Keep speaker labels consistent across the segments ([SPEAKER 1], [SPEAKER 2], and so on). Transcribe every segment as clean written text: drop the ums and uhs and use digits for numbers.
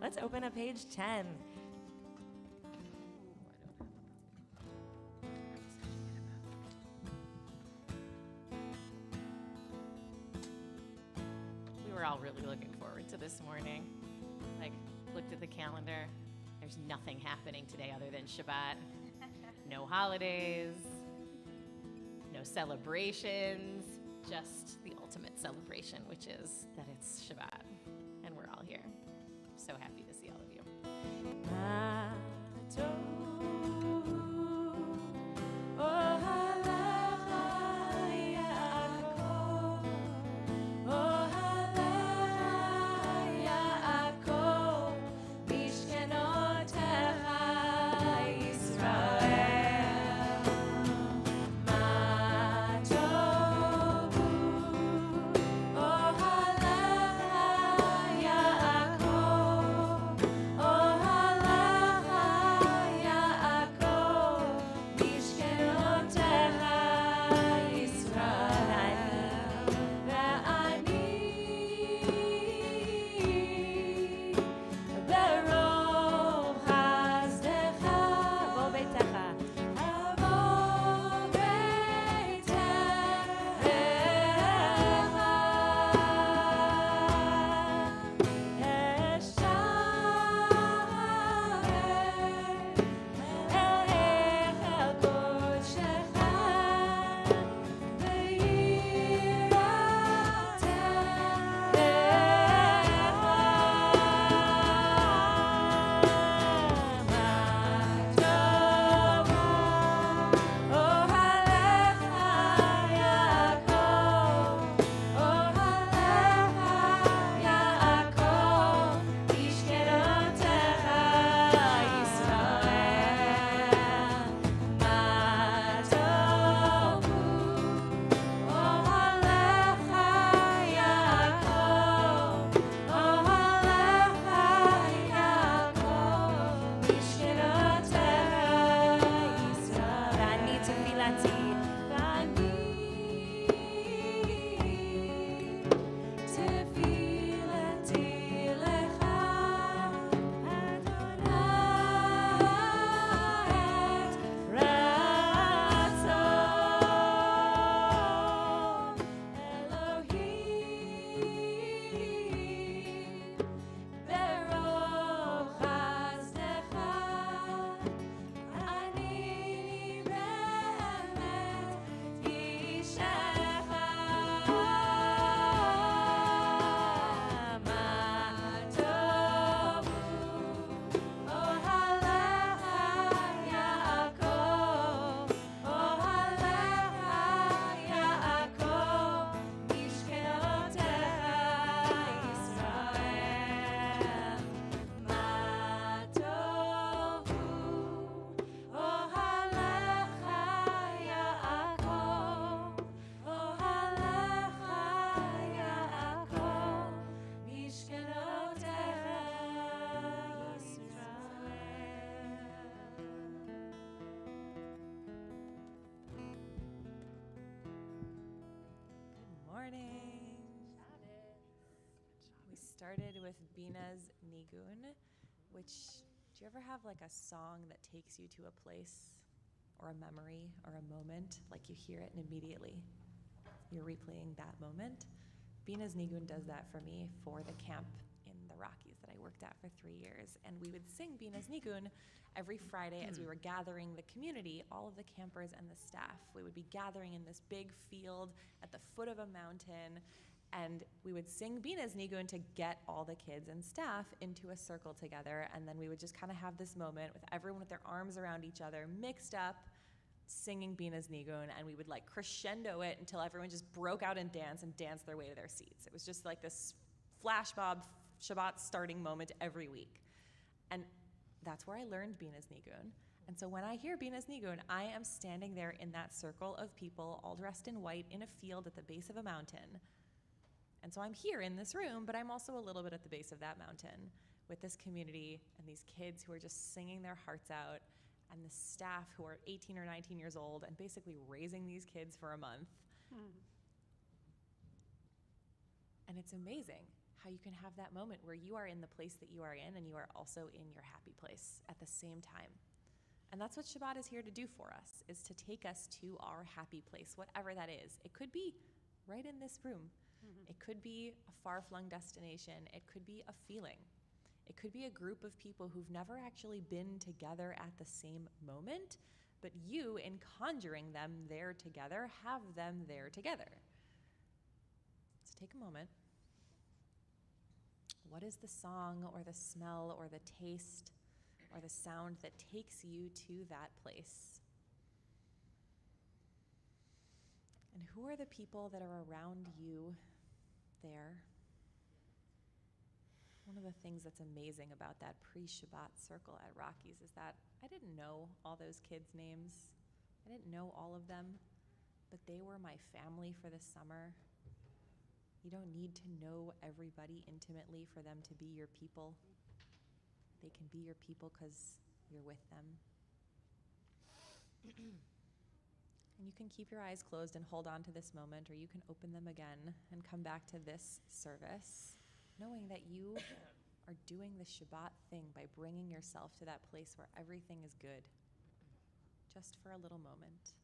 [SPEAKER 1] Let's open up page 10. We were all really looking forward to this morning. Like, looked at the calendar. There's nothing happening today other than Shabbat. No holidays, no celebrations, just the ultimate celebration, which is that it's Shabbat, and we're all here. So happy to see all of you.
[SPEAKER 2] started with Bina's Nigun, which, do you ever have like a song that takes you to a place or a memory or a moment, like you hear it and immediately you're replaying that moment? Bina's Nigun does that for me for the camp in the Rockies that I worked at for 3 years. And we would sing Bina's Nigun every Friday as we were gathering the community, all of the campers and the staff. We would be gathering in this big field at the foot of a mountain, and we would sing Bina's Nigun to get all the kids and staff into a circle together. And then we would just kind of have this moment with everyone with their arms around each other, mixed up, singing Bina's Nigun, and we would like crescendo it until everyone just broke out in dance and danced their way to their seats. It was just like this flash mob Shabbat starting moment every week. And that's where I learned Bina's Nigun. And so when I hear Bina's Nigun, I am standing there in that circle of people all dressed in white in a field at the base of a mountain. And so I'm here in this room, but I'm also a little bit at the base of that mountain with this community and these kids who are just singing their hearts out, and the staff who are 18 or 19 years old and basically raising these kids for a month. And it's amazing how you can have that moment where you are in the place that you are in and you are also in your happy place at the same time. And that's what Shabbat is here to do for us, is to take us to our happy place, whatever that is. It could be right in this room. It could be a far-flung destination. It could be a feeling. It could be a group of people who've never actually been together at the same moment, but you, in conjuring them there together, have them there together. So take a moment. What is the song or the smell or the taste or the sound that takes you to that place? And who are the people that are around you there? One of the things that's amazing about that pre-Shabbat circle at Rockies is that I didn't know all those kids' names. I didn't know all of them, but they were my family for the summer. You don't need to know everybody intimately for them to be your people. They can be your people because you're with them. And you can keep your eyes closed and hold on to this moment, or you can open them again and come back to this service, knowing that you are doing the Shabbat thing by bringing yourself to that place where everything is good, just for a little moment.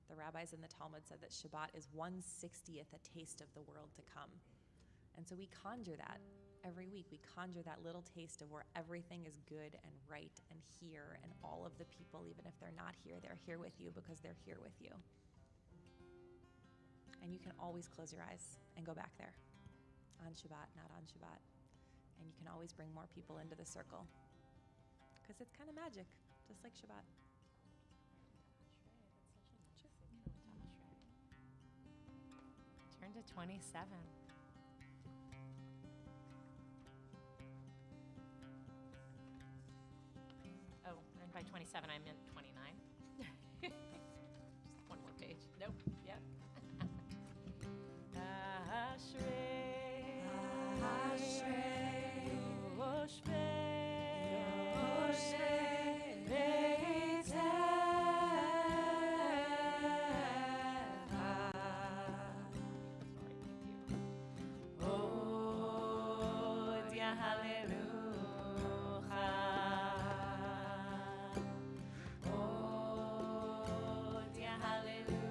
[SPEAKER 2] The rabbis in the Talmud said that Shabbat is 1/60th a taste of the world to come. And so we conjure that every week. We conjure that little taste of where everything is good and right and here, and all of the people, even if they're not here, they're here with you because they're here with you. And you can always close your eyes and go back there, on Shabbat, not on Shabbat. And you can always bring more people into the circle, because it's kind of magic, just like Shabbat.
[SPEAKER 1] Turn to 27. Oh, and by 27, I meant 29. Just one more page. Nope. Yep. Ashrei, Ashrei, Yoshvei, Beitecha. Sorry, thank you. Odia Hallelujah. Odia Hallelujah.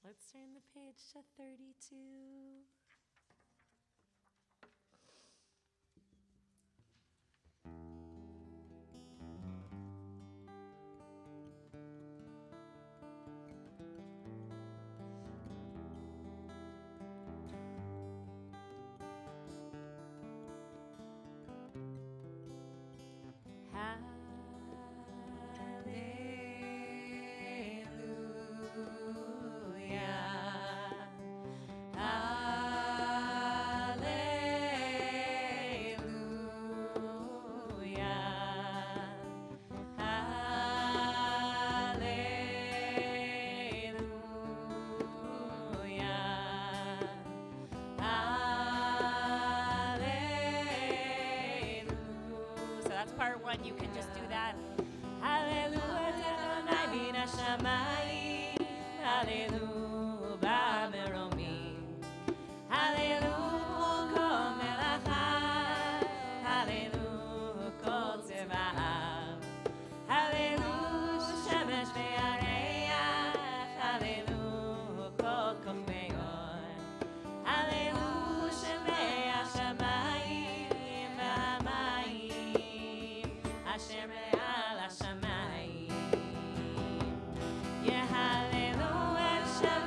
[SPEAKER 1] Let's turn the page to 32. Part one, you can just do that. Hallelujah, min hashamayim, hallelujah, ba'meromim, hallelujah, kol melacha, hallelujah, kol tzeva'av, hallelujah, shemesh ve'areach, hallelujah, kol kochmeyon, hallelujah, shemeach shamayim, v'hamayim, Asher me'al hashamayim, Yehalelu et Shem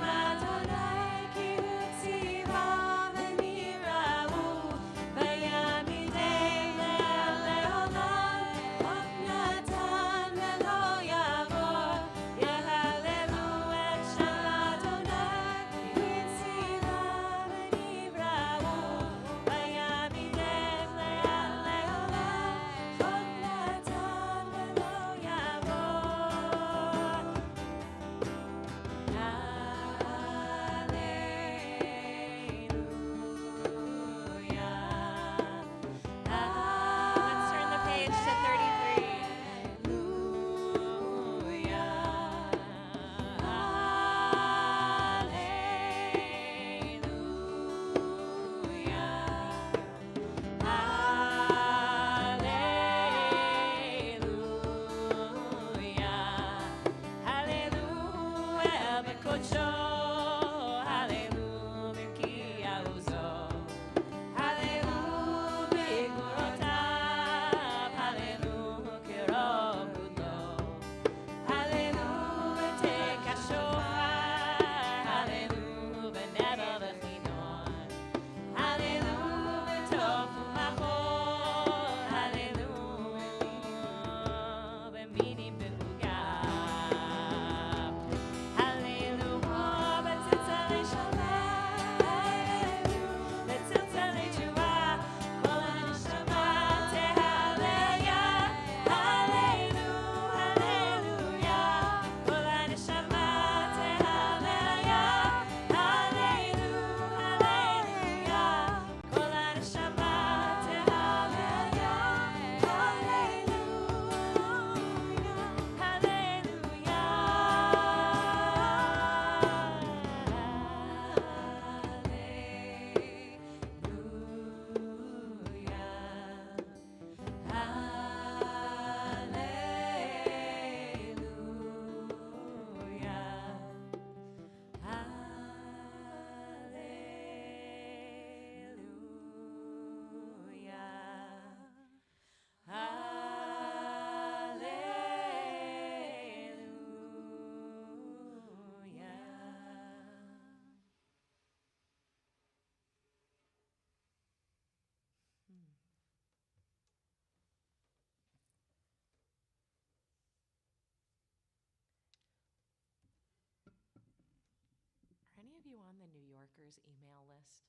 [SPEAKER 1] the New Yorker's email list?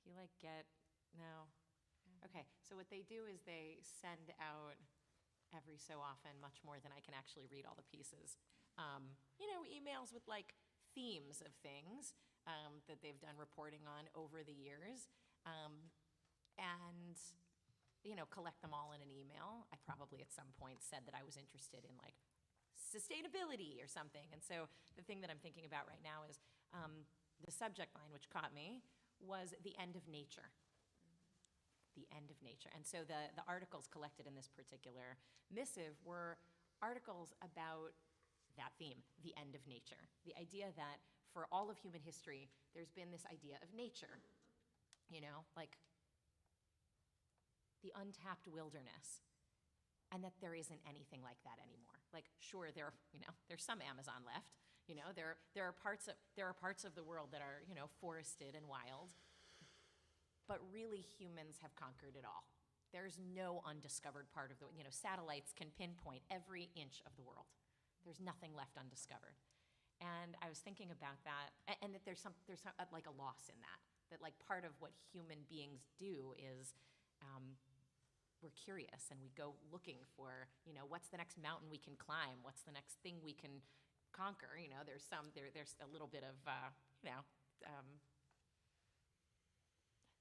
[SPEAKER 1] You like get, no? Okay, so what they do is they send out every so often, much more than I can actually read all the pieces, emails with like themes of things that they've done reporting on over the years, and collect them all in an email. I probably at some point said that I was interested in like sustainability or something. And so the thing that I'm thinking about right now is the subject line, which caught me, was the end of nature. The end of nature. And so the articles collected in this particular missive were articles about that theme, the end of nature. The idea that for all of human history, there's been this idea of nature, like the untapped wilderness, and that there isn't anything like that anymore. Like, sure, there's some Amazon left. There are parts of the world that are forested and wild, but really humans have conquered it all. There's no undiscovered part of the satellites can pinpoint every inch of the world. There's nothing left undiscovered. And I was thinking about that, and that there's like a loss in that like part of what human beings do is we're curious and we go looking for, what's the next mountain we can climb? What's the next thing we can conquer? There's a little bit of,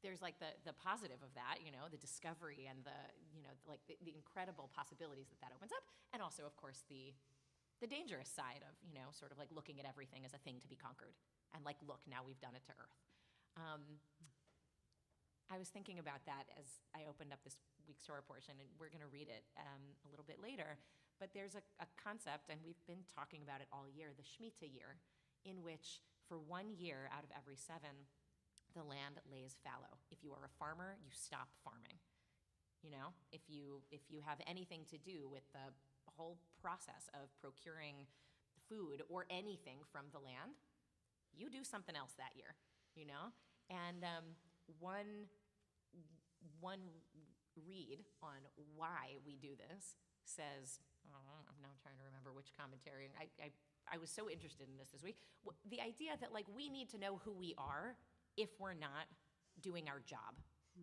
[SPEAKER 1] there's like the positive of that, the discovery and the incredible possibilities that opens up. And also, of course, the dangerous side of, sort of like looking at everything as a thing to be conquered. And like, look, now we've done it to Earth. I was thinking about that as I opened up this week's Torah portion, and we're going to read it a little bit later. But there's a concept, and we've been talking about it all year, the Shemitah year, in which for 1 year out of every 7, the land lays fallow. If you are a farmer, you stop farming. If you have anything to do with the whole process of procuring food or anything from the land, you do something else that year, And one read on why we do this says, I'm now trying to remember which commentary. I was so interested in this week. The idea that like we need to know who we are if we're not doing our job.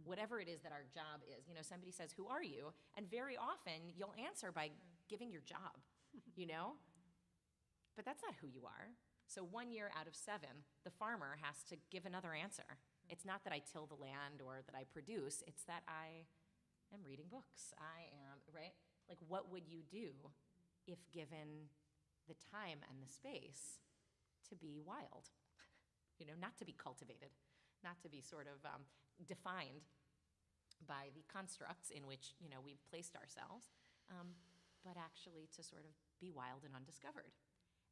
[SPEAKER 1] Whatever it is that our job is. Somebody says, who are you? And very often you'll answer by giving your job, But that's not who you are. So 1 year out of 7, the farmer has to give another answer. It's not that I till the land or that I produce, it's that I am reading books. I am, right? Like, what would you do if given the time and the space to be wild? Not to be cultivated, not to be sort of defined by the constructs in which, we've placed ourselves, but actually to sort of be wild and undiscovered.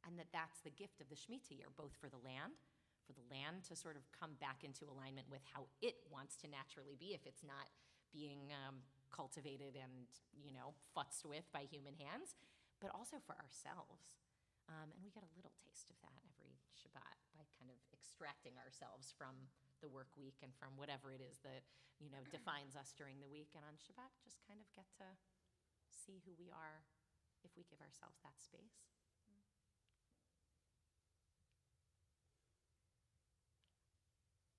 [SPEAKER 1] And that's the gift of the Shemitah year, both for the land to sort of come back into alignment with how it wants to naturally be if it's not being cultivated and, futzed with by human hands, but also for ourselves. And we get a little taste of that every Shabbat by kind of extracting ourselves from the work week and from whatever it is that, defines us during the week. And on Shabbat, just kind of get to see who we are if we give ourselves that space.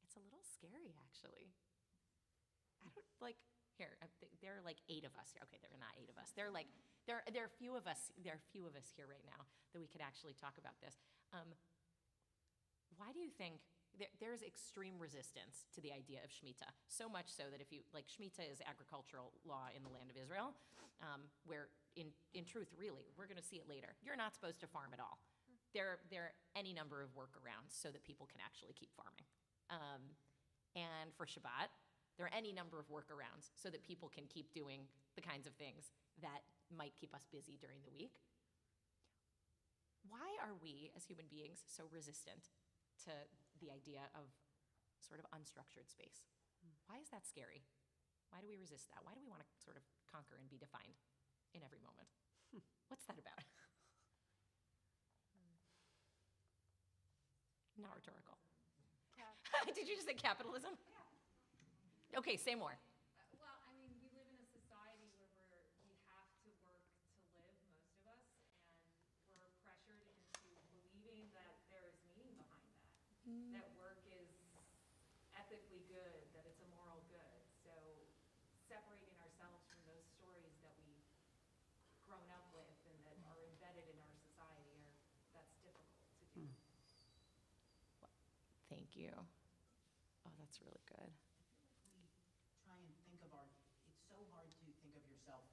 [SPEAKER 1] It's a little scary, actually. I don't like here. There are like 8 of us here. Okay, there are not 8 of us. There are few of us. There are few of us here right now that we could actually talk about this. Why do you think there's extreme resistance to the idea of Shemitah? So much so that if you like, Shemitah is agricultural law in the land of Israel, where in truth, really, we're going to see it later. You're not supposed to farm at all. There are any number of workarounds so that people can actually keep farming. And for Shabbat, there are any number of workarounds so that people can keep doing the kinds of things that might keep us busy during the week. Why are we, as human beings, so resistant to the idea of sort of unstructured space? Why is that scary? Why do we resist that? Why do we want to sort of conquer and be defined in every moment? What's that about? Not rhetorical. Did you just say capitalism? Yeah. Okay, say more.
[SPEAKER 3] Well, I mean, we live in a society where we have to work to live, most of us, and we're pressured into believing that there is meaning behind that. That ethically good, that it's a moral good. So separating ourselves from those stories that we've grown up with and that are embedded in our society that's difficult to do.
[SPEAKER 1] Thank you. Oh, that's really good.
[SPEAKER 4] Try and think of it's so hard to think of yourself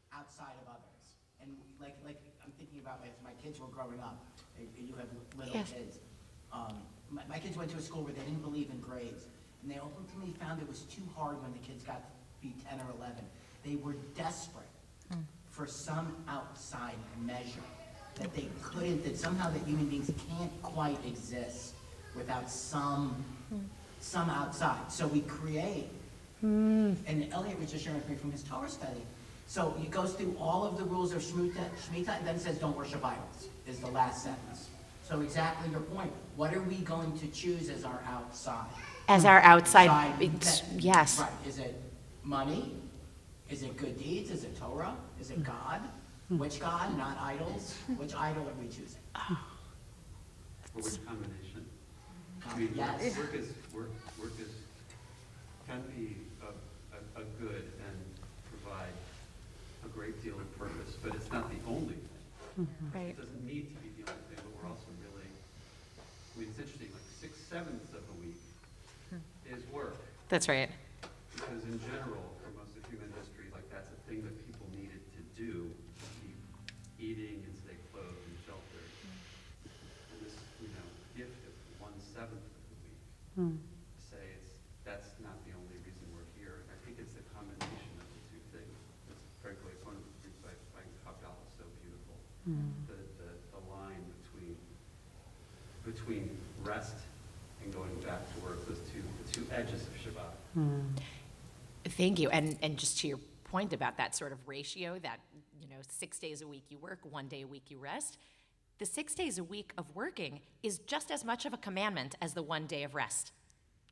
[SPEAKER 4] outside of others. And like I'm thinking about as my kids were growing up, you have little
[SPEAKER 1] Yes.
[SPEAKER 4] kids. My kids went to a school where they didn't believe in grades, and they ultimately found it was too hard when the kids got to be 10 or 11. They were desperate for some outside measure that they couldn't, that somehow that human beings can't quite exist without some outside. So we create, and Elliot was just sharing with me from his Torah study. So he goes through all of the rules of Shemitah, and then says, don't worship idols, is the last sentence. So exactly your point. What are we going to choose as our outside?
[SPEAKER 1] As our outside, yes.
[SPEAKER 4] Right. Is it money? Is it good deeds? Is it Torah? Is it God? Which God, not idols? Which idol are we choosing?
[SPEAKER 5] Or which combination? I mean,
[SPEAKER 4] Yes.
[SPEAKER 5] work can be a good and provide a great deal of purpose, but it's not the only thing.
[SPEAKER 1] Right.
[SPEAKER 5] It doesn't need to be the only thing, but we're also really, I mean, it's interesting, like 6/7 of the week is work.
[SPEAKER 1] That's right.
[SPEAKER 5] Because in general, for most of human history, like that's a thing that people needed to do to keep eating and stay clothed and sheltered. And this, gift of 1/7 of the week, say that's not the only reason we're here. And I think it's the combination of the two things. Frankly, it's one of the reasons I find Havdalah so beautiful. The line between rest and going back to work, the two edges of Shabbat.
[SPEAKER 1] Thank you. And just to your point about that sort of ratio that, 6 days a week you work, 1 day a week you rest, the 6 days a week of working is just as much of a commandment as the 1 day of rest,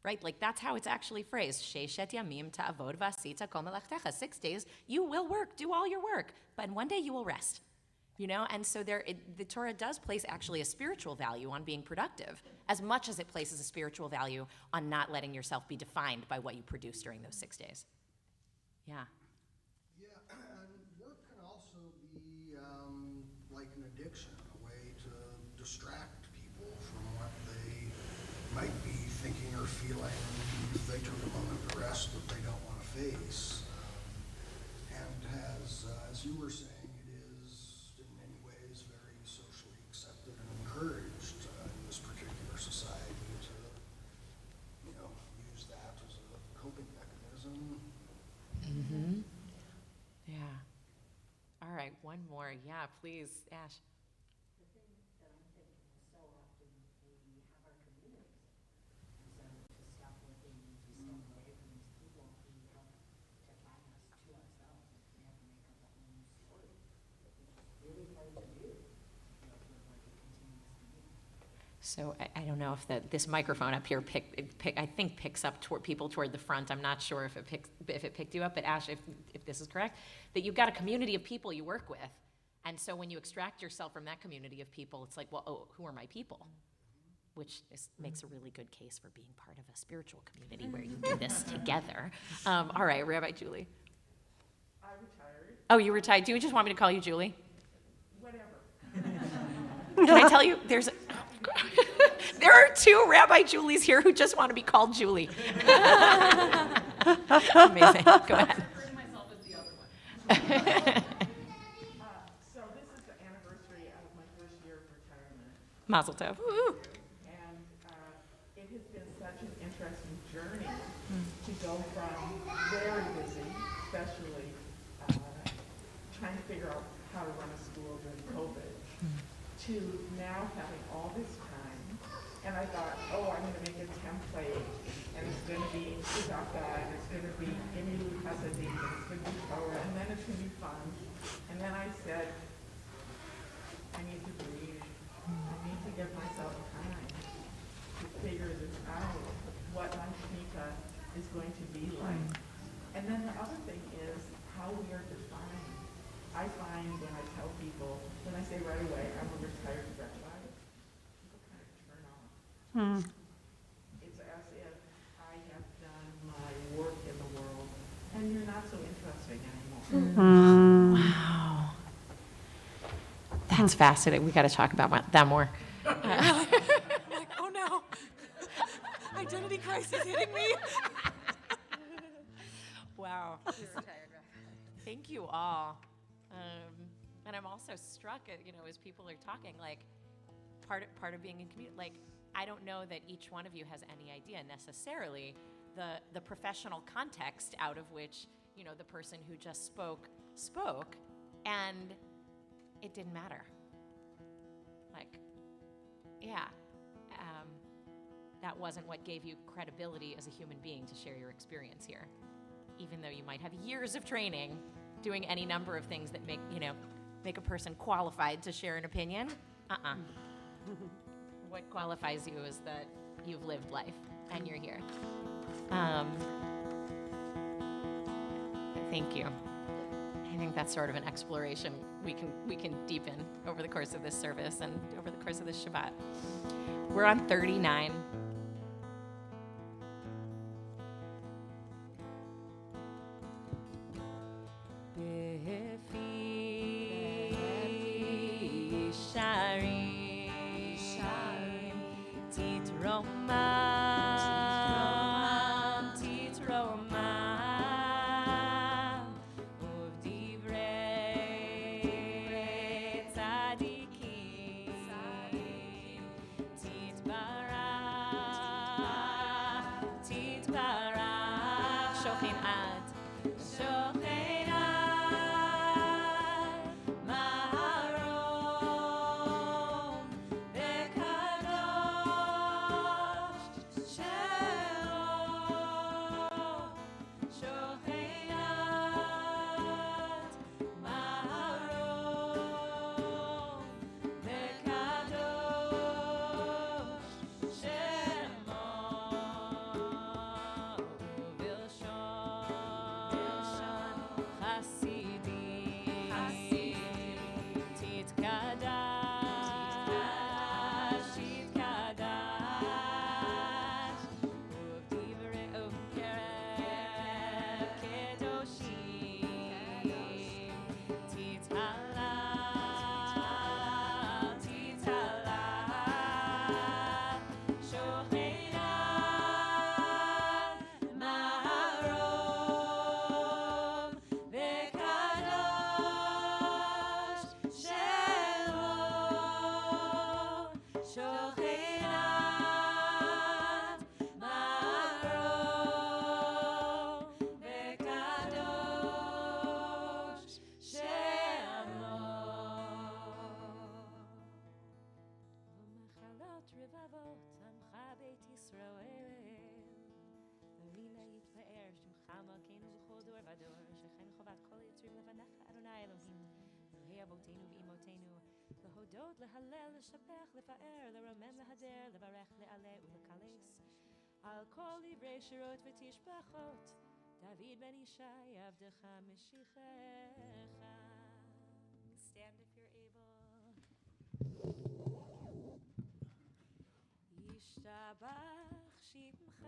[SPEAKER 1] right? Like that's how it's actually phrased. Sheishet yamim ta'avod v'asita kol melachtecha. 6 days you will work, do all your work, but in 1 day you will rest. And so the Torah does place actually a spiritual value on being productive, as much as it places a spiritual value on not letting yourself be defined by what you produce during those 6 days. Yeah.
[SPEAKER 6] Yeah, and work can also be like an addiction, a way to distract people from what they might be thinking or feeling if they took a moment to rest that they don't want to face. And as you were saying, encouraged in this particular society to, use that as a coping mechanism.
[SPEAKER 1] Yeah. All right, one more. Yeah, please, Ash.
[SPEAKER 7] The thing that I'm thinking is so often we have our communities. And so to stop working, to step away from these people, we help define us to ourselves. We have to make up our own story, which is really hard to do.
[SPEAKER 1] So I don't know if this microphone up here picks up people toward the front. I'm not sure if it picked you up, but Ash, if this is correct, that you've got a community of people you work with, and so when you extract yourself from that community of people, it's like, well, who are my people? Which makes a really good case for being part of a spiritual community where you do this together. All right, Rabbi Julie.
[SPEAKER 8] I retired.
[SPEAKER 1] Oh, you retired. Do you just want me to call you Julie?
[SPEAKER 8] Whatever.
[SPEAKER 1] Can I tell you, there are 2 Rabbi Julies here who just want to be called Julie. Amazing. Go ahead.
[SPEAKER 8] I refer to myself as the other one. So this is the anniversary of my first year of retirement.
[SPEAKER 1] Mazel tov. Woo.
[SPEAKER 8] And it has been such an interesting journey to go from very busy, especially trying to figure out how to run a school during COVID, to now having all this time. And I thought, I'm going to make a template, and it's going to be Tzedakah, and it's going to be Gimilu Hasadim, and it's going to be Torah, and then it's going to be fun. And then I said, I need to breathe. I need to give myself time to figure this out, what my Shemitah is going to be like. And then the other thing is how we are defined. I find when I tell people, when I say right away, I'm a retired rabbi, people kind of turn off. It's as if I
[SPEAKER 1] Wow. That's fascinating. We got to talk about that more.
[SPEAKER 2] Like, oh no, identity crisis hitting me. Wow. Thank you all. And I'm also struck at, as people are talking, like part of being in community, like I don't know that each one of you has any idea necessarily the professional context out of which, the person who just spoke, and it didn't matter. Like, yeah, that wasn't what gave you credibility as a human being to share your experience here, even though you might have years of training doing any number of things that make a person qualified to share an opinion. What qualifies you is that you've lived life and you're here. Thank you. I think that's sort of an exploration we can deepen over the course of this service and over the course of this Shabbat. We're on 39.
[SPEAKER 9] להודות, להלל, לשבח, לפאר, לרומם, להדר, לברך, לעלה ולקלס על כל דברי שירות ותשבחות דוד בן ישי עבדך משיחך. Stand if you're able. ישתבח שמך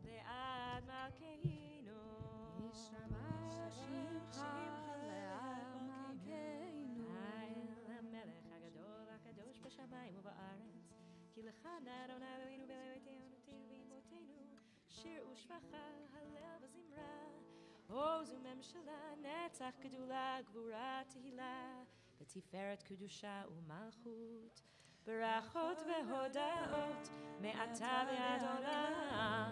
[SPEAKER 9] לעד מלכנו. ישתבח שמך לעד מלכנו. המלך הגדול הקדוש בשמיים ובארץ, כי לך נדון אלוהינו באלוהינו ואימותינו, שיר ושבחה, הלל וזמרה, עוז וממשלה, נצח גדולה, גבורה תהילה, ותפארת קדושה ומלכות, ברכות והודאות, מעתה ועד עולם.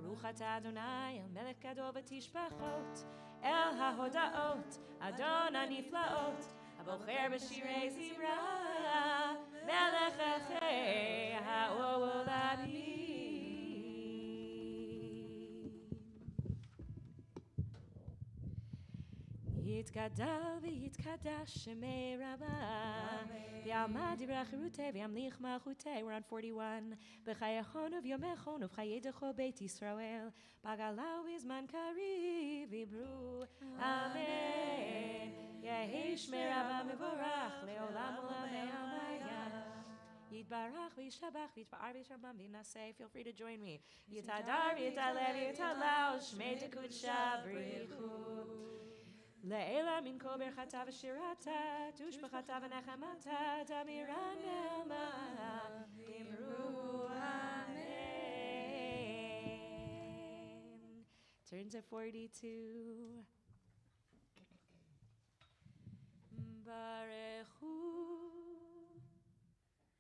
[SPEAKER 9] ברוך אתה אדוני, אל מלך גדול ותשבחות, אל ההודאות, אדון הנפלאות, הבוחר בשירי זמרה, מלך אחי העולמים. יתגדל ויתקדש שמי רבה, ויעמד דברי חירותי וימליך מלכותי. We're on 41. בחייכון וביומכון ובחייך כל בית ישראל, בגלה ובזמן קריב יברו אמן. יהי שמי רבה מבורך לעולם עולמי עלמיה. יתברך וישתבח ויתפאר וישמם וינשא. Feel free to join me. יתהדר ויתעלה ויתהלל, שמי תקודשה בריחו. Le'ela min kol berchata v'shirata, tushbachata v'nechamata, tamira ne'ema, imru amen. Turn to 42. Barechu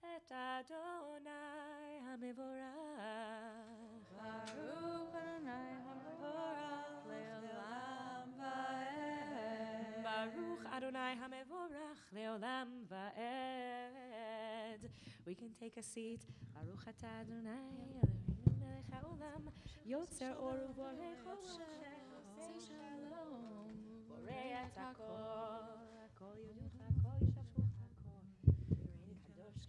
[SPEAKER 9] et Adonai HaMevorach.
[SPEAKER 10] Baruch Adonai HaMevorach le'olam va'ed.
[SPEAKER 9] Baruch Adonai HaMevorach le'olam va'ed. We can take a seat. Baruch atah Adonai Eloheinu melech haolam, yotzer or u'borech oseh shalom, borei et hakol, hakol yoduch, hakol yishavshuch, hakol yirein kadosh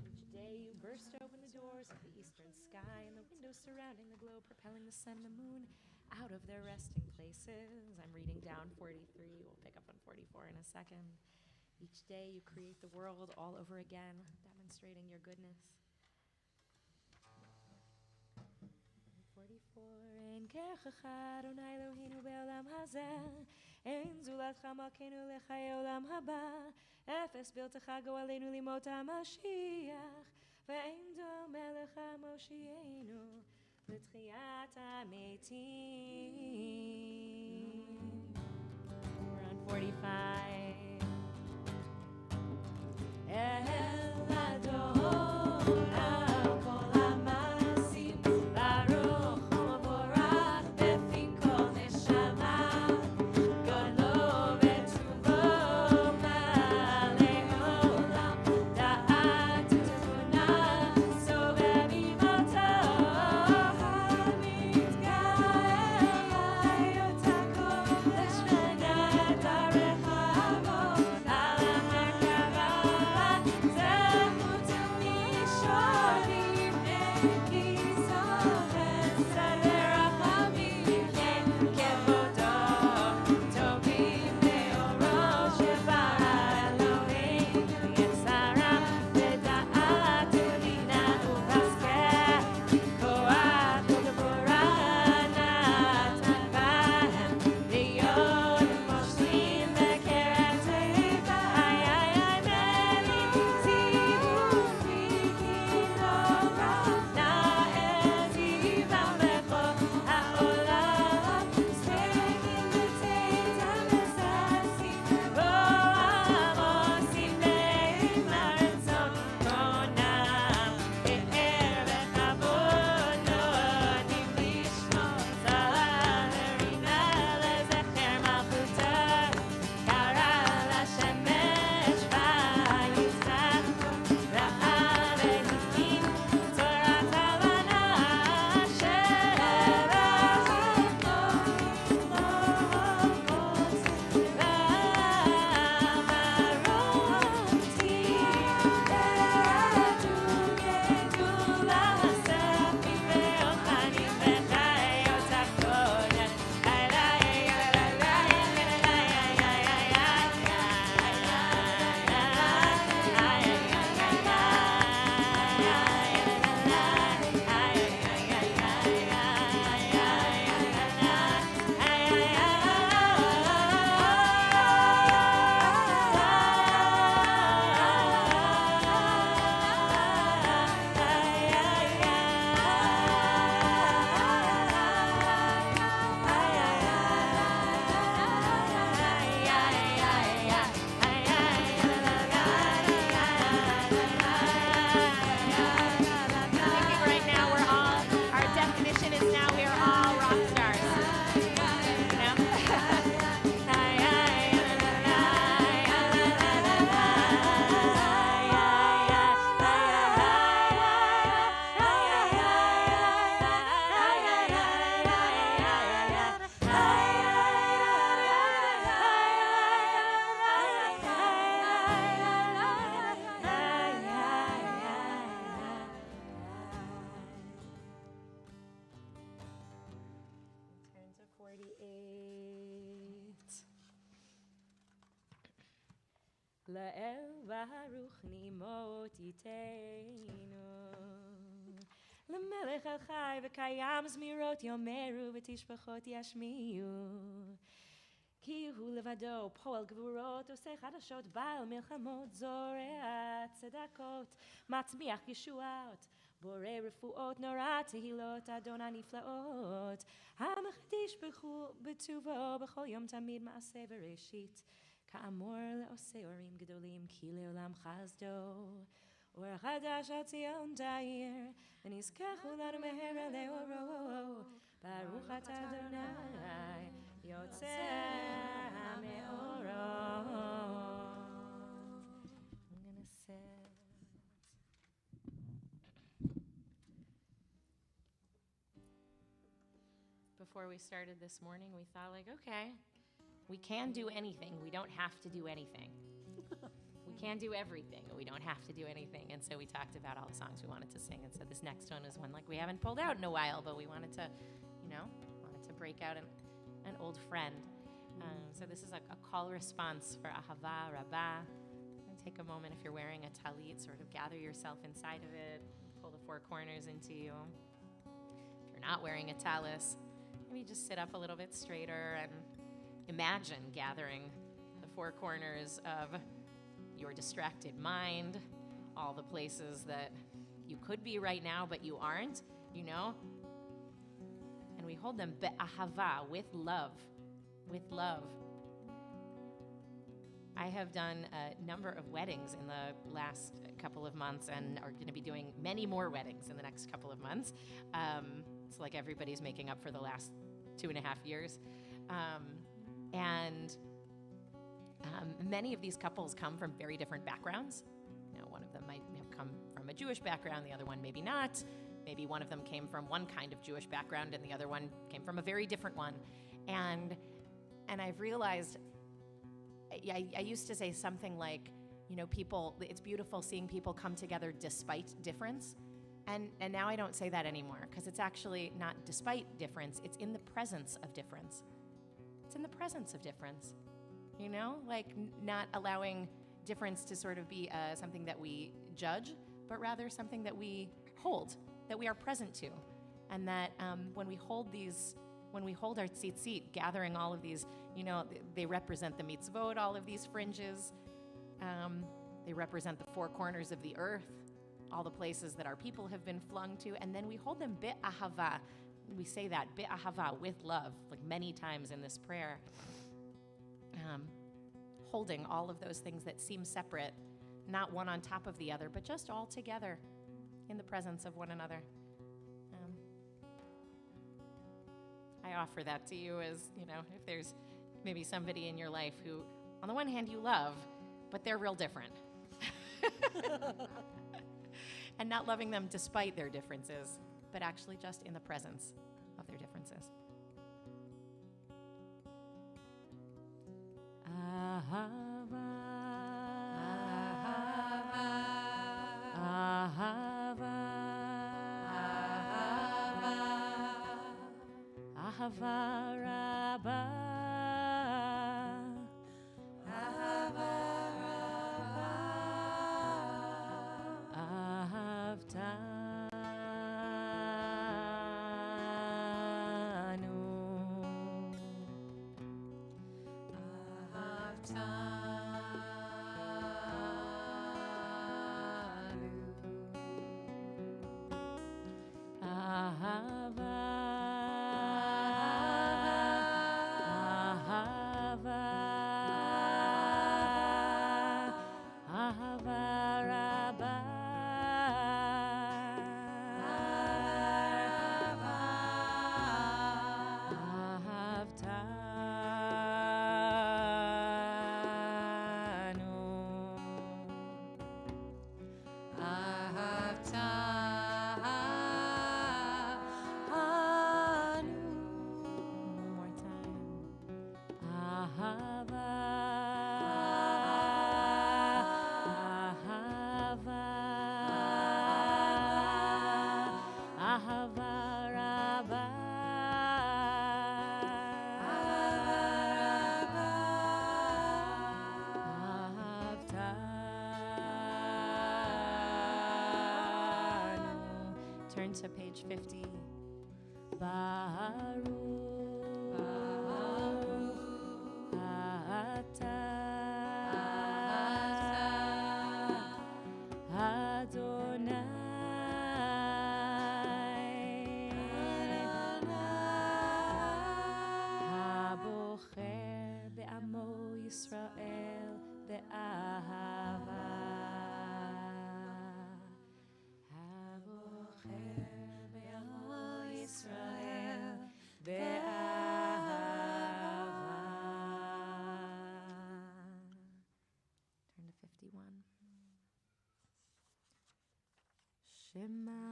[SPEAKER 9] Each day you burst open the doors of the eastern sky and the windows surrounding the globe, propelling the sun and the moon out of their resting places. I'm reading down 43. We'll pick up on 44 in a second. Each day you create the world all over again, demonstrating your goodness. 44. En kechecha Adonai Eloheinu be'olam hazeh, en zulatcha malkeinu lechayei olam haba, efes biltecha go'aleinu limot HaMashiach, ve'en dome lecha Moshienu l'tchiyat hametim. We're on 45. El Adon al kol ha'masim, baruch u'vorach befi kol neshama, godlo v'tuvo ma'alei olam, da'at u'tbunah sovev imoto, ha'mitgael hayot hakodesh v'nadarecha avot al ha'merkava. La'el baruch nimot yiteinu, למלך החי וקיים זמירות יאמרו ותשבחות ישמיעו. כי הוא לבדו פועל גבורות, עושה חדשות, בעל מלחמות, זורע צדקות, מצמיח ישועות, בורא רפואות, נורא תהילות, אדון הנפלאות, המחדיש בטובו בכל יום תמיד מעשה בראשית, כאמור לעושה אורים גדולים, כי לעולם חסדו. אור חדש על ציון תאיר, ונזכח כולנו מהרה לאורו, ברוך אתה אדוני יוצא מאורו. I'm gonna sit.
[SPEAKER 1] Before we started this morning, we thought, like, okay, we can do anything. We don't have to do anything. We can do everything. We don't have to do anything. And so we talked about all the songs we wanted to sing. And so this next one is one like we haven't pulled out in a while, but we wanted to, wanted to break out an old friend. So this is a call response for Ahava Rabbah. And take a moment, if you're wearing a talit, sort of gather yourself inside of it, pull the four corners into you. If you're not wearing a talis, maybe just sit up a little bit straighter and imagine gathering the four corners of your distracted mind, all the places that you could be right now, but you aren't, And we hold them be'ahava, with love, with love. I have done a number of weddings in the last couple of months and are going to be doing many more weddings in the next couple of months. It's like everybody's making up for the last 2.5 years. Many of these couples come from very different backgrounds. One of them might have come from a Jewish background, the other one maybe not. Maybe one of them came from one kind of Jewish background and the other one came from a very different one. And I've realized, I used to say something like, it's beautiful seeing people come together despite difference. And now I don't say that anymore, because it's actually not despite difference, it's in the presence of difference. It's in the presence of difference. Not allowing difference to sort of be something that we judge, but rather something that we hold, that we are present to. And that when we hold our tzitzit, gathering all of these, they represent the mitzvot, all of these fringes. They represent the four corners of the earth, all the places that our people have been flung to. And then we hold them be'ahava. We say that, be'ahava, with love, like many times in this prayer. Holding all of those things that seem separate, not one on top of the other, but just all together in the presence of one another. I offer that to you as, if there's maybe somebody in your life who, on the one hand, you love, but they're real different. And not loving them despite their differences, but actually just in the presence of their differences.
[SPEAKER 9] Ahava, Ahava, Ahava, Ahava Rabbah, Ahava Rabbah, Ahavtanu. Ahava, Turn to page 50. Baruch atah Adonai habocher be'amo Yisrael be'ahava habocher be'amo Yisrael be'ahava. Turn to 51. Shema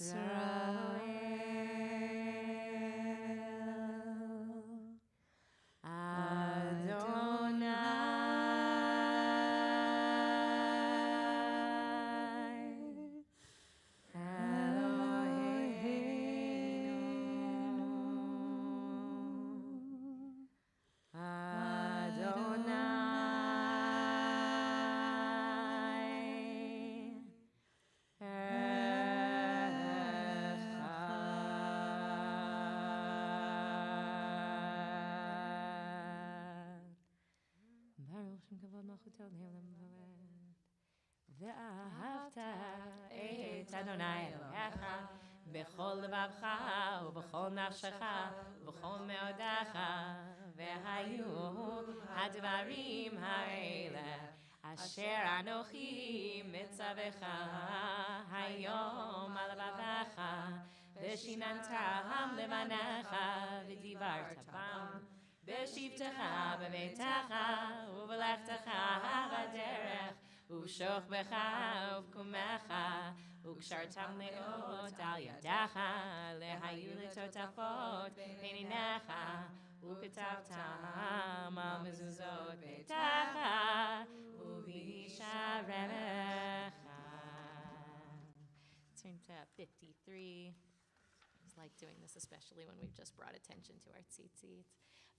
[SPEAKER 9] Yisrael Adonai Eloheinu Adonai Echad. Baruch Shem Kavod Malchuto Le'olam Va'ed. Ve'ahavta et Adonai Elohecha b'chol levavcha u'b'chol nafshecha u'b'chol me'odecha ve'hayu hadvarim ha'ele asher anochi mitzavecha hayom al levavecha v'shinantam levanecha v'divarta bam b'shivtecha b'beitecha u'v'lechtecha b'derech u'shokbecha u'kumecha u'kshartam le'ot al yadecha lehayu letotafot beininecha u'ketavtam al mezuzot beitecha u'visharemecha. Turn to 53. It's like doing this, especially when we've just brought attention to our tzitzit.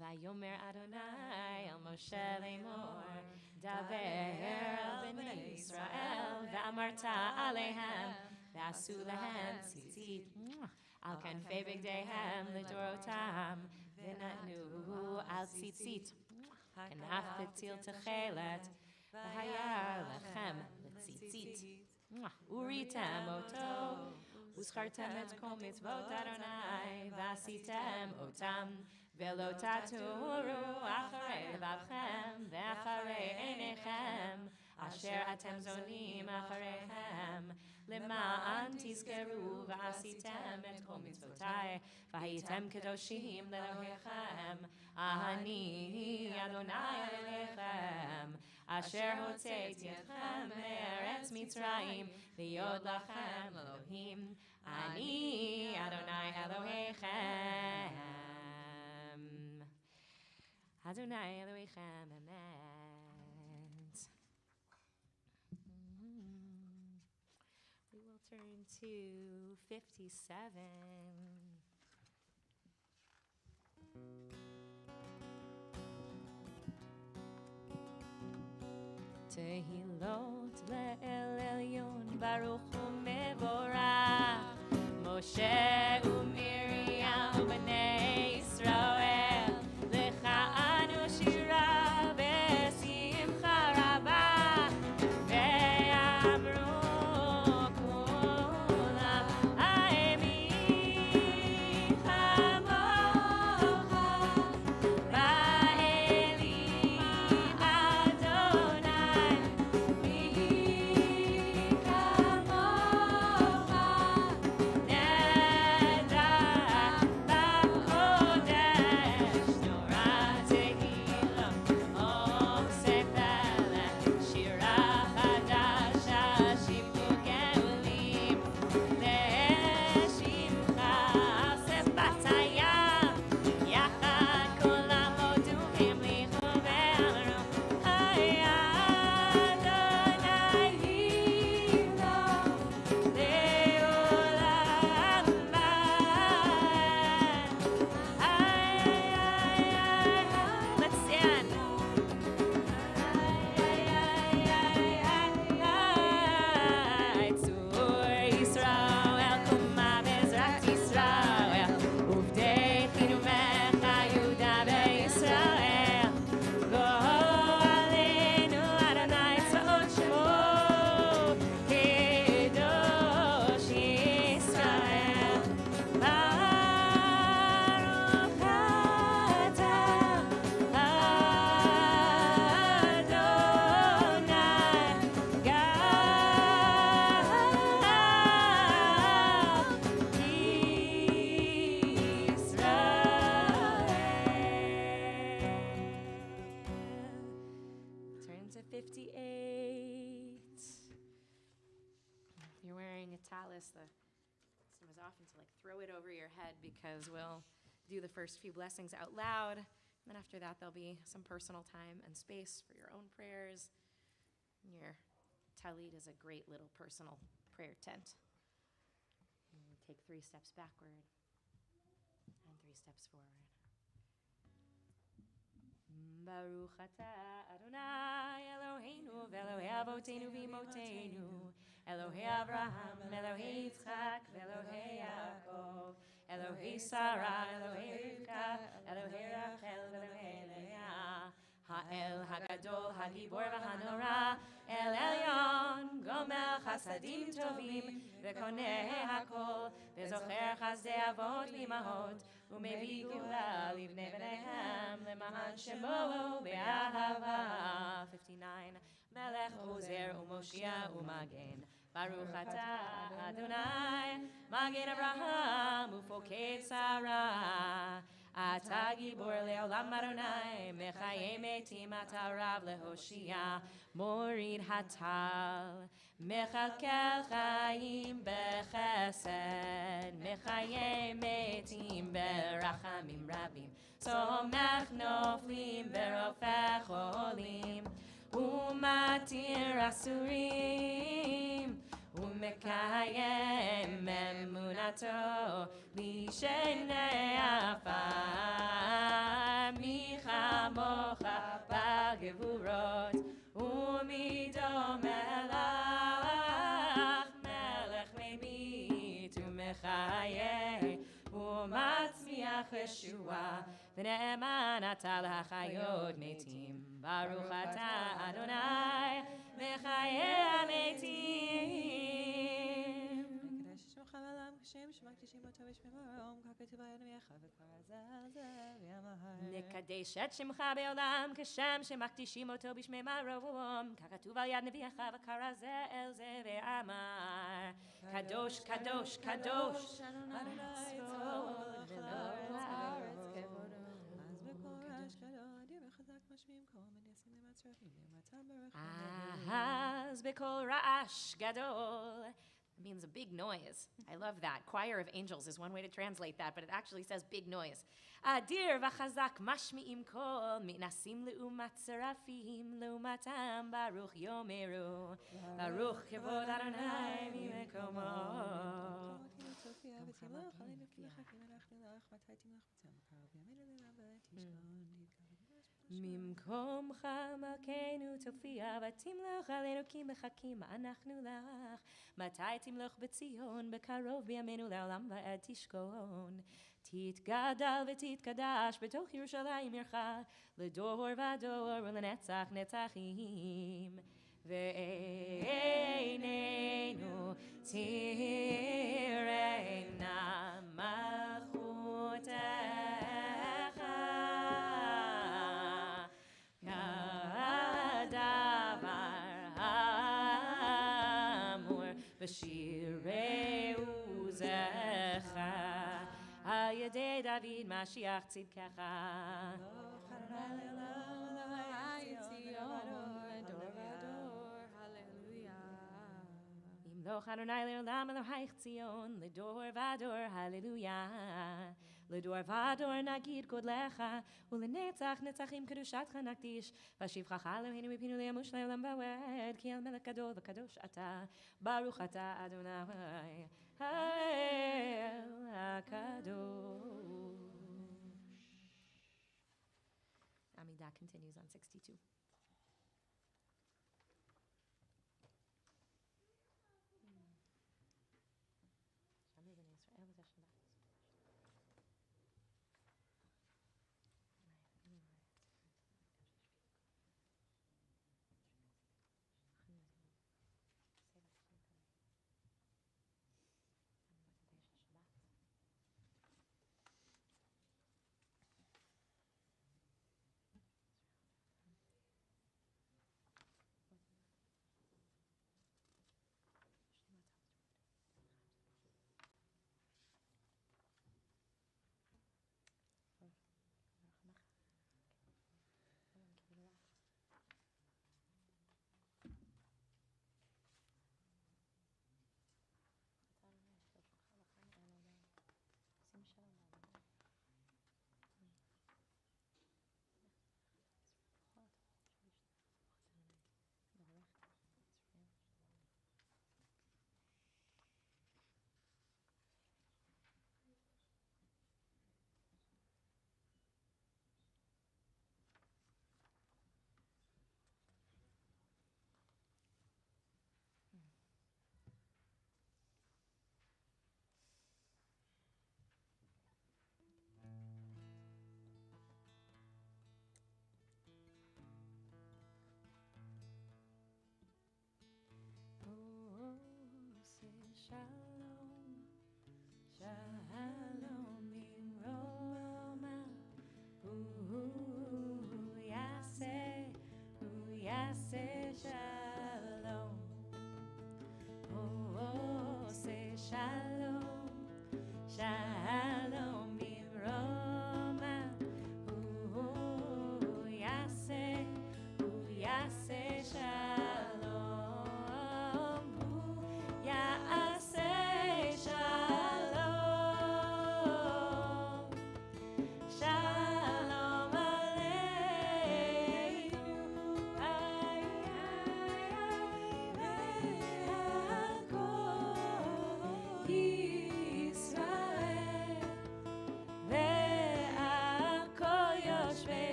[SPEAKER 9] Vayomer Adonai el Moshe lemor, daver el bnei Yisrael, v'amarta aleihem, v'asu lehem tzitzit, al kanfei bigdeihem lidorotam, v'natnu al tzitzit, kanaf v'til techelet, v'hayar lechem l'tzitzit, uritem oto, וזכרתם את כל מצוות אדוני, ועשיתם אותם, ולא תטורו אחרי לבבכם, ואחרי עיניכם, אשר אתם זונים אחריהם, למען תזכרו ועשיתם את כל מצוותיי, והייתם קדושים לאלוהיכם, אני אדוני אלוהיכם, אשר הוצאתי אתכם מארץ מצרים, להיות לכם אלוהים, אני אדוני אלוהיכם. אדוני אלוהיכם אמת. We will turn to 57. תהילות לאל עליון ברוך ומבורך משה ומרים ובני ישראל לך אנו שירה בשמחה רבה ואמרו כולם האמי כמוך באלי אדוני מי כמוך נדב to 58.
[SPEAKER 1] If you're wearing a tallis, the custom is often to throw it over your head because we'll do the first few blessings out loud. And then after that, there'll be some personal time and space for your own prayers. And your talit is a great little personal prayer tent. And we take 3 steps backward and 3 steps forward. Baruch atah Adonai Eloheinu v'Elohei Avotenu v'Imotenu Elohei Avraham, Elohei Yitzchak, v'Elohei Yaakov Elohei Sarah, Elohei Rivka, Elohei Rachel, v'Elohei Leah Ha'el Hagadol, Hagibor v'Hanora El Elyon, Gomel Chasadim Tovim V'Koneh Hakol V'Zocher Chazdei Avot v'Imahot U'Mevii Gula Livnei B'neihem L'Mahan Shemo B'Ahava 59 Melech Ozer U'Moshia U'Magen Baruch atah Adonai Magen Abraham U'Foked Sarah Ata Gibor Le'olam Adonai Mechayei Metim Ata Rav Lehoshia Morid Hatal Mechalkel Chaim Bechesed Mechayei Metim Berachamim Rabim Somech Noflim Berofech Cholim Umatir Asurim Umekayem Emunato Lishenei Afar Michamocha Bagevurot Umido Melach Melech Mebit Umechayeh Umatzmiach Yeshua V'ne'eman Ata L'Hachayot Metim Baruch atah Adonai Mechayeh HaMetim נקדש את שמך בעולם כשם שמקדישים אותו בשמי מרום ככתוב על יד נביאך וקרא זה אל זה ואמר קדוש קדוש קדוש אז בקול רעש גדול means a big noise. I love that. Choir of angels is one way to translate that, but it actually says big noise. Adir v'chazak mashmi'im kol mitnasim le'umat serafim le'umatam baruch yomeru baruch kevod Adonai mimekomo. ממקומך מלכנו תופיע ותמלוך עלינו כי מחכים אנחנו לך מתי תמלוך בציון בקרוב בימינו לעולם ועד תשכון תתגדל ותתקדש בתוך ירושלים עירך לדור ודור ולנצח נצחים ועינינו תראינה מלכותך בשירי עוזך על ידי דוד משיח צדקך ימלוך אדוני לעולם אלוהיך ציון לדור ודור הללויה לדור ודור נגיד גודלך ולנצח נצחים קדושתך נקדיש ושבחך אלוהינו מפינו לימוש לעולם ועד כי אל מלך גדול וקדוש אתה ברוך אתה אדוני האל הקדוש. Amidah continues on 62.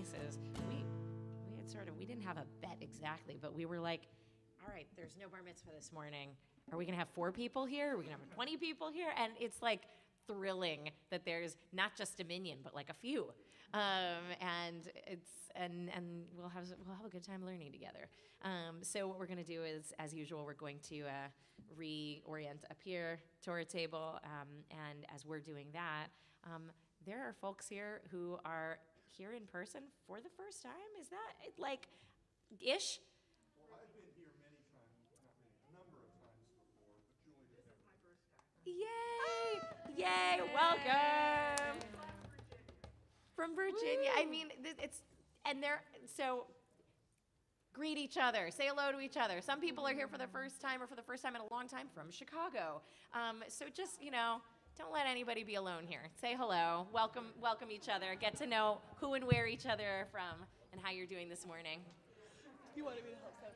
[SPEAKER 1] faces. We didn't have a bet exactly, but we were like, all right, there's no bar mitzvah this morning. Are we going to have 4 people here? Are we going to have 20 people here? And it's like thrilling that there's not just a minion, but like a few. And we'll have a good time learning together. So what we're going to do is, as usual, we're going to reorient up here, Torah table, and as we're doing that, there are folks here who are here in person for the first time. Is that like ish?
[SPEAKER 11] Well, I've been here many times, not many, a number of times before, but Julie has never.
[SPEAKER 8] My first time.
[SPEAKER 1] Yay! Yay! Welcome from Virginia. I mean, so greet each other, say hello to each other. Some people are here for the first time or for the first time in a long time from Chicago. So just, don't let anybody be alone here. Say hello, welcome each other, get to know who and where each other are from and how you're doing this morning.
[SPEAKER 10] You wanted me to help set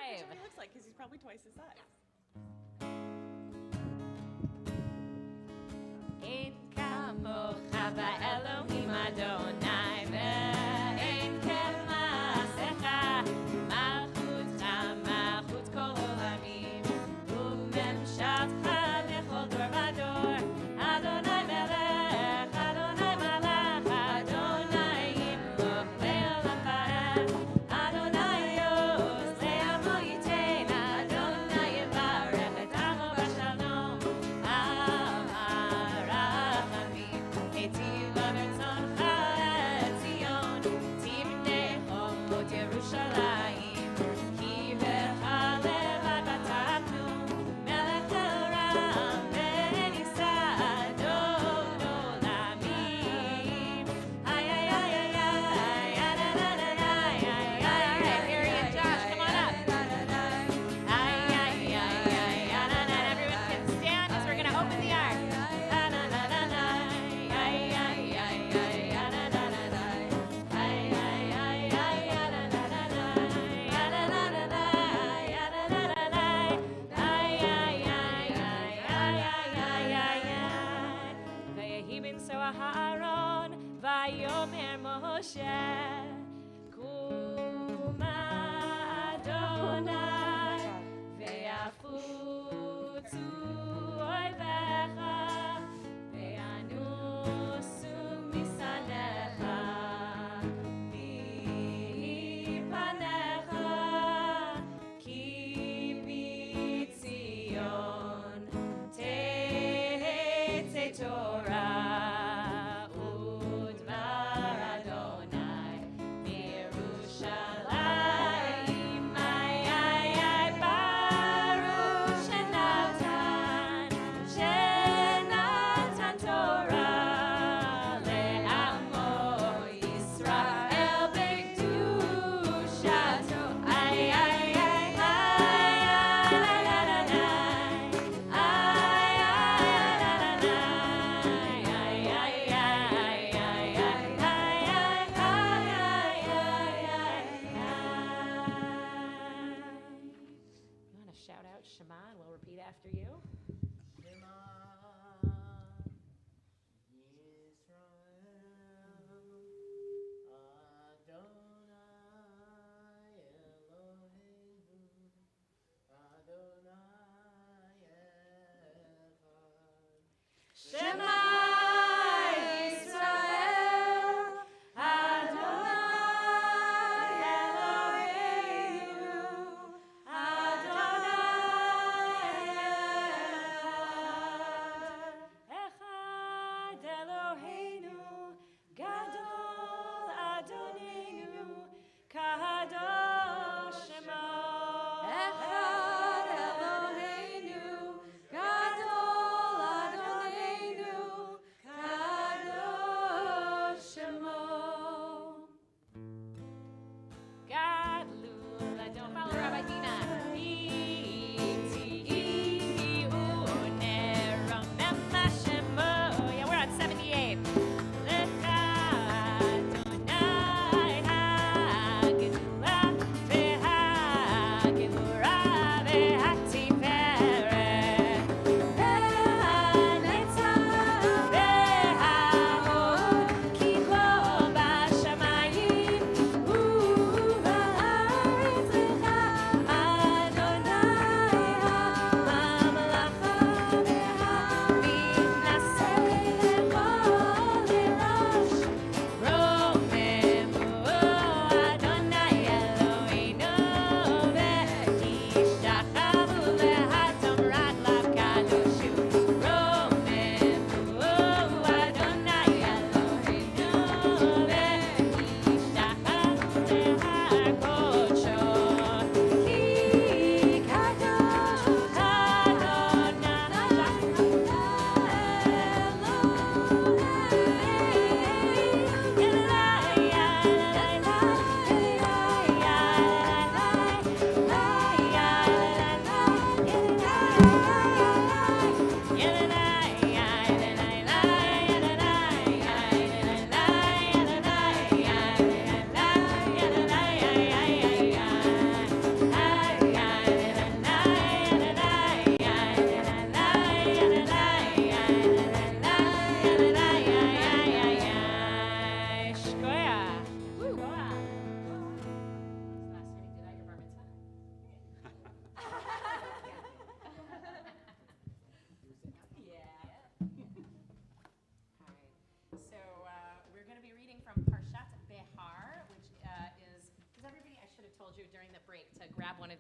[SPEAKER 1] Five.
[SPEAKER 10] what he looks like because he's probably twice his size.
[SPEAKER 9] Ein kamocha ba'Elohim Adonai ve'ein kema'asecha malchutcha malchut kol olamim u'memshatcha bechol dor vador Adonai melech Adonai malach Adonai yimloch le'olam va'ed Adonai yos le'amo yitein Adonai yivarech et amo b'shalom Amarachamim Etiv avertzoncha et Zion Tivnei chomot Yerushalayim Ki becha levad batachnu Melech le'olam v'nisa adon olamim Ay, ay, ay, ay, ay, ay, ay, ay, ay, ay, ay, Harry and Josh, come on up. Ay, ay, ay, ay, ay, everyone can stand as we're going to open the ark. Vayomer Moshe Kuma Adonai Ve'afutzu oivecha Ve'anusu misanecha Mipanecha Ki mitzion Te'etze Torah Udvar Adonai Mirushalayim Ay, ay, ay, Baruch Shenatan Torah Le'amo Yisrael B'kedushato Ay, ay, ay, ay, You want to shout out Shema and we'll repeat after you?
[SPEAKER 4] Shema Yisrael Adonai Eloheinu Adonai Echad
[SPEAKER 9] Shema Yisrael Adonai Eloheinu Adonai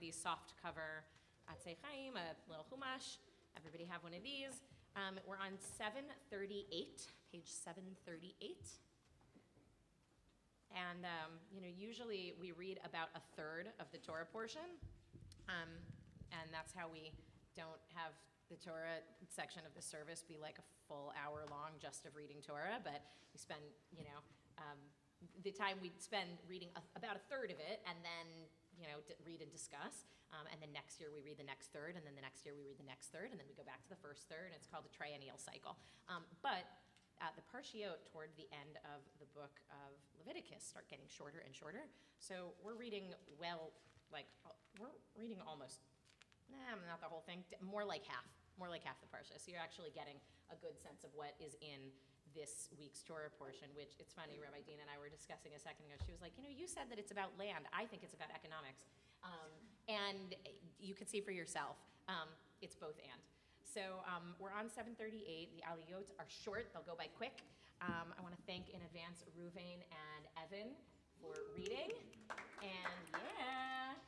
[SPEAKER 1] of these soft cover Atzei Chaim, a little chumash. Everybody have one of these. We're on 738, page 738. And, usually we read about a third of the Torah portion. And that's how we don't have the Torah section of the service be like a full hour long just of reading Torah, but we spend, the time we spend reading about a third of it, and then, read and discuss. And then next year we read the next third, and then the next year we read the next third, and then we go back to the first third, and it's called a triennial cycle. But the parshiot toward the end of the book of Leviticus start getting shorter and shorter. So we're reading we're reading almost, not the whole thing, more like half the parsha. So you're actually getting a good sense of what is in this week's Torah portion, which it's funny, Rabbi Dean and I were discussing a second ago. She was like, you said that it's about land. I think it's about economics. And you could see for yourself, it's both and. So we're on 738. The aliyot are short. They'll go by quick. I want to thank in advance Ruvain and Evan for reading. And yeah.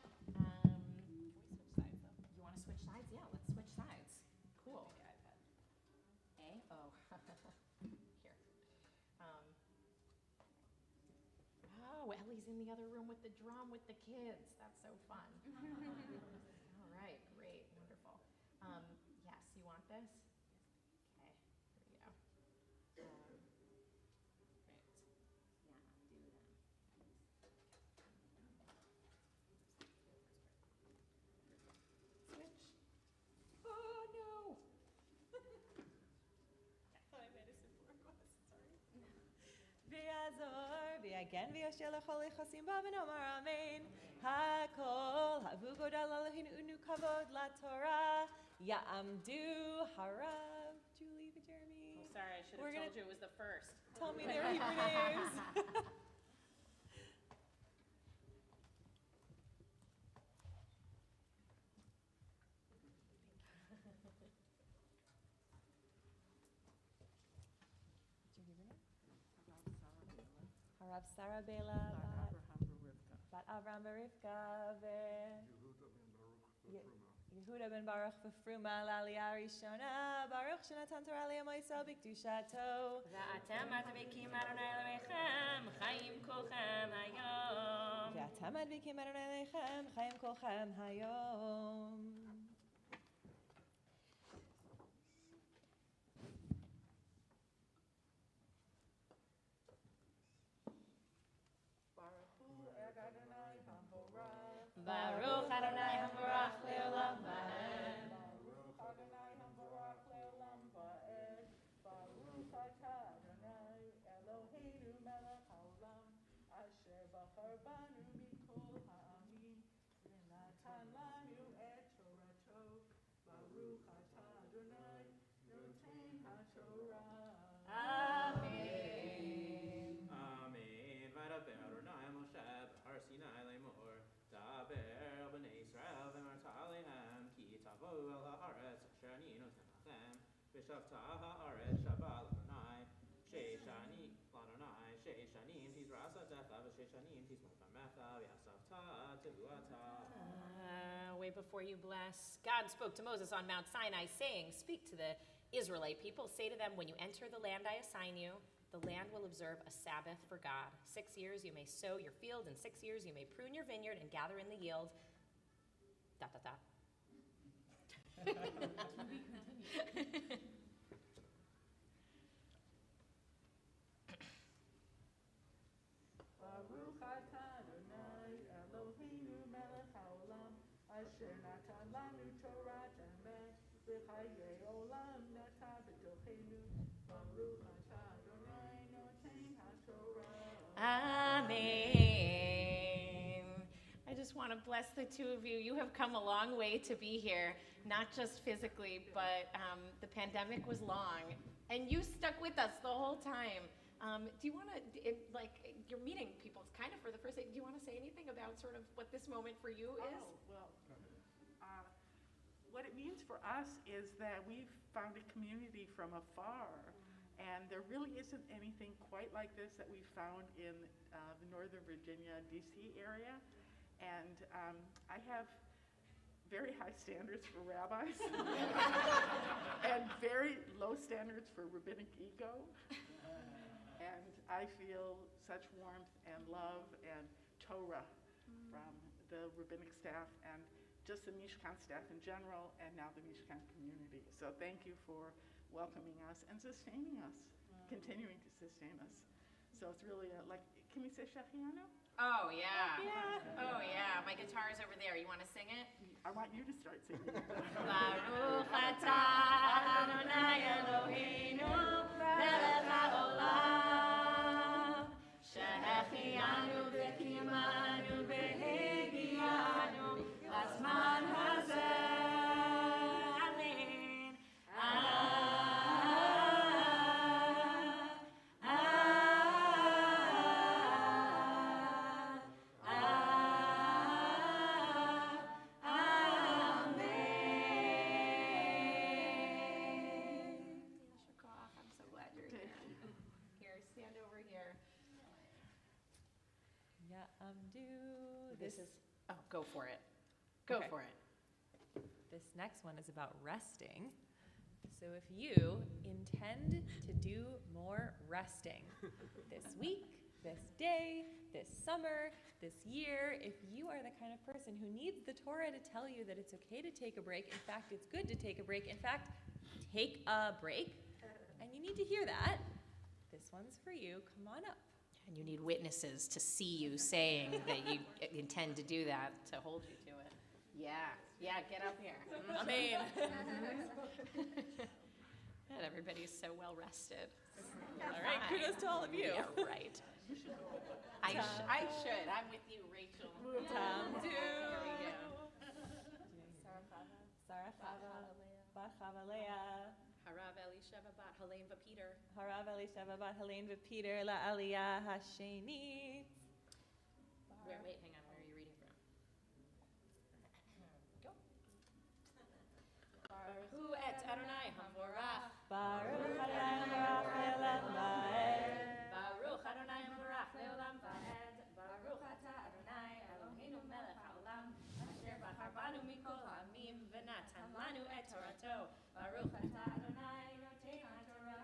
[SPEAKER 1] Can we switch sides though? You want to switch sides? Yeah, let's switch sides. Cool. A? Oh. Here. Oh, Ellie's in the other room with the drum with the kids. That's so fun. All right, great, wonderful. Yes, you want this? Okay, here we go. Great. Yeah, do them. Switch. Oh, no.
[SPEAKER 10] I made a simple request, sorry.
[SPEAKER 2] V'yazor, v'yagen v'yoshel l'chol yichasim ba v'nomar amen. Hakol havu godal Eloheinu unu kavod laTorah. Ya'amdu harav. Julie, Jeremy.
[SPEAKER 1] Oh, sorry, I should have
[SPEAKER 2] We're
[SPEAKER 1] told
[SPEAKER 2] gonna-
[SPEAKER 1] you it was the first.
[SPEAKER 2] Tell me their Hebrew names. Harav Sarah Bela, Bat Avram Berivka, Yehuda ben Baruch v'fruma l'aliyah rishona, Baruch shenatan Torah li'amoisel b'kedushato.
[SPEAKER 1] ואתם מדביקים אדוני אלוהיכם, חיים כולכם היום.
[SPEAKER 2] ואתם מדביקים אדוני אליכם, חיים כולכם היום.
[SPEAKER 1] Baruch Adonai Hamborach Leolam Vaed.
[SPEAKER 8] Baruch Adonai Hamborach Leolam Vaed. Baruch Atah Adonai Eloheinu melech haolam, asher bachar banu mikol ha'amim, v'natan lanu et Torato. Baruch Atah Adonai noten haTorah.
[SPEAKER 1] Amen.
[SPEAKER 12] Amen. V'adaber Adonai Moshe b'har Sinai lemor, daber el b'nei Yisrael v'marta alehem, ki tavo el ha'aretz asher ani noten lachem, v'shavta ha'aretz Shabbat l'Adonai, she'shani l'Adonai, she'shanim tizras atecha, v'she'shanim tizmor famecha, v'yasavta tevuata.
[SPEAKER 1] Way before you bless. God spoke to Moses on Mount Sinai, saying, "Speak to the Israelite people. Say to them, when you enter the land I assign you, the land will observe a Sabbath for God. 6 years you may sow your field, and 6 years you may prune your vineyard and gather in the yield." Dot, dot, dot.
[SPEAKER 8] Baruch atah Adonai Eloheinu melech haolam, asher natan lanu Torah emet, v'chayei olam nata b'tochenu. Baruch atah Adonai noten haTorah.
[SPEAKER 1] Amen. I just want to bless the two of you. You have come a long way to be here, not just physically, but the pandemic was long, and you stuck with us the whole time. Do you want to, you're meeting people kind of for the first time. Do you want to say anything about sort of what this moment for you is?
[SPEAKER 8] What it means for us is that we've found a community from afar, and there really isn't anything quite like this that we've found in the Northern Virginia, D.C. area. And I have very high standards for rabbis and very low standards for rabbinic ego. And I feel such warmth and love and Torah from the rabbinic staff and just the Mishkan staff in general, and now the Mishkan community. So thank you for welcoming us and sustaining us, continuing to sustain us. So it's really like, can we say Shachianu?
[SPEAKER 1] Oh, yeah. Oh, yeah. My guitar is over there. You want to sing it?
[SPEAKER 8] I want you to start singing.
[SPEAKER 1] Baruch atah Adonai Eloheinu melech haolam shehechianu v'kimanu v'hegianu lazman hazeh. Amen. I'm so glad you're here. Here, stand over here.
[SPEAKER 2] Yeah, do.
[SPEAKER 1] This is, oh, go for it. Go
[SPEAKER 2] Okay.
[SPEAKER 1] for it.
[SPEAKER 2] This next one is about resting. So if you intend to do more resting this week, this day, this summer, this year, if you are the kind of person who needs the Torah to tell you that it's okay to take a break, in fact, it's good to take a break, in fact, take a break, and you need to hear that, this one's for you. Come on up.
[SPEAKER 1] And you need witnesses to see you saying that you intend to do that, to hold you to it. Yeah, get up here.
[SPEAKER 2] I mean,
[SPEAKER 1] And everybody's so well rested.
[SPEAKER 2] all right, kudos to all of you.
[SPEAKER 1] Yeah, right. I should. I'm with you, Rachel.
[SPEAKER 2] Tam do.
[SPEAKER 1] Here we go.
[SPEAKER 2] Sarah Chava, Bat Chava Leah,
[SPEAKER 1] Harav Elisheva bat Helene Peter.
[SPEAKER 2] Harav Elisheva Bat Helene Peter La Aliyah Hashenit.
[SPEAKER 1] Wait, hang on. Where are you reading from? Go. Baruch et Adonai Hamvorach.
[SPEAKER 2] Baruch Adonai Le'olam Va'ed.
[SPEAKER 1] Baruch Adonai Hamvorach Le'olam Va'ed. Baruch atah Adonai Eloheinu melech haolam asher bachar banu mikol ha'amim v'natan lanu et Torato. Baruch atah Adonai noten haTorah.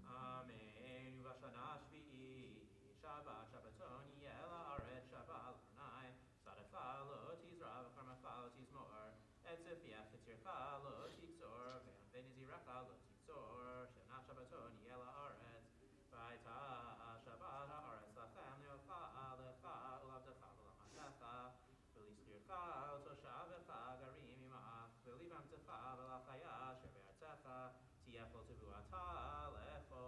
[SPEAKER 12] Amen. Uvashana shvi'i Shabbat Shabbaton yeh la'aretz Shabbat l'Adonai Sadecha lo tizra v'karmecha lo tizmor etzefiyach v'tircha lo tikzor ve'am v'nizirecha lo tikzor shena Shabbaton yeh la'aretz v'ayta Shabbat ha'aretz lachem le'ocha lecha u'lavdecha v'lamatecha v'listircha u'toshavecha garim imach v'livamtecha v'lachaya asher be'artzecha tiyech lo tevuata lefo.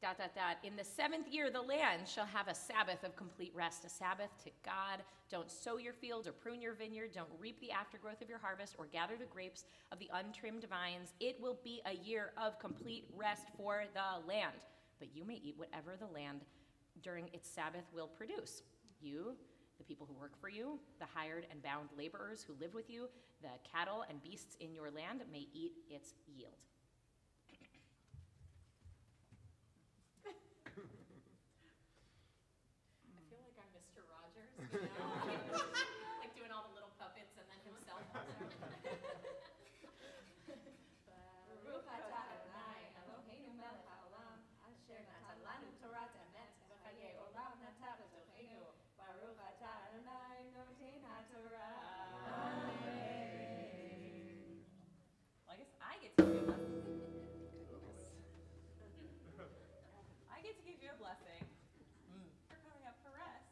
[SPEAKER 1] Dot, dot, dot. In the 7th year, the land shall have a Sabbath of complete rest, a Sabbath to God. Don't sow your fields or prune your vineyard. Don't reap the aftergrowth of your harvest or gather the grapes of the untrimmed vines. It will be a year of complete rest for the land. But you may eat whatever the land during its Sabbath will produce. You, the people who work for you, the hired and bound laborers who live with you, the cattle and beasts in your land may eat its yield. I feel like I'm Mr. Rogers, you know? Like doing all the little puppets and then himself also. Baruch atah Adonai Eloheinu melech haolam asher natan lanu Torat emet v'chayei olam natan b'tochenu. Baruch atah Adonai noten haTorah.
[SPEAKER 2] Well, I guess I get to give you a blessing. I get to give you a blessing for coming up for rest.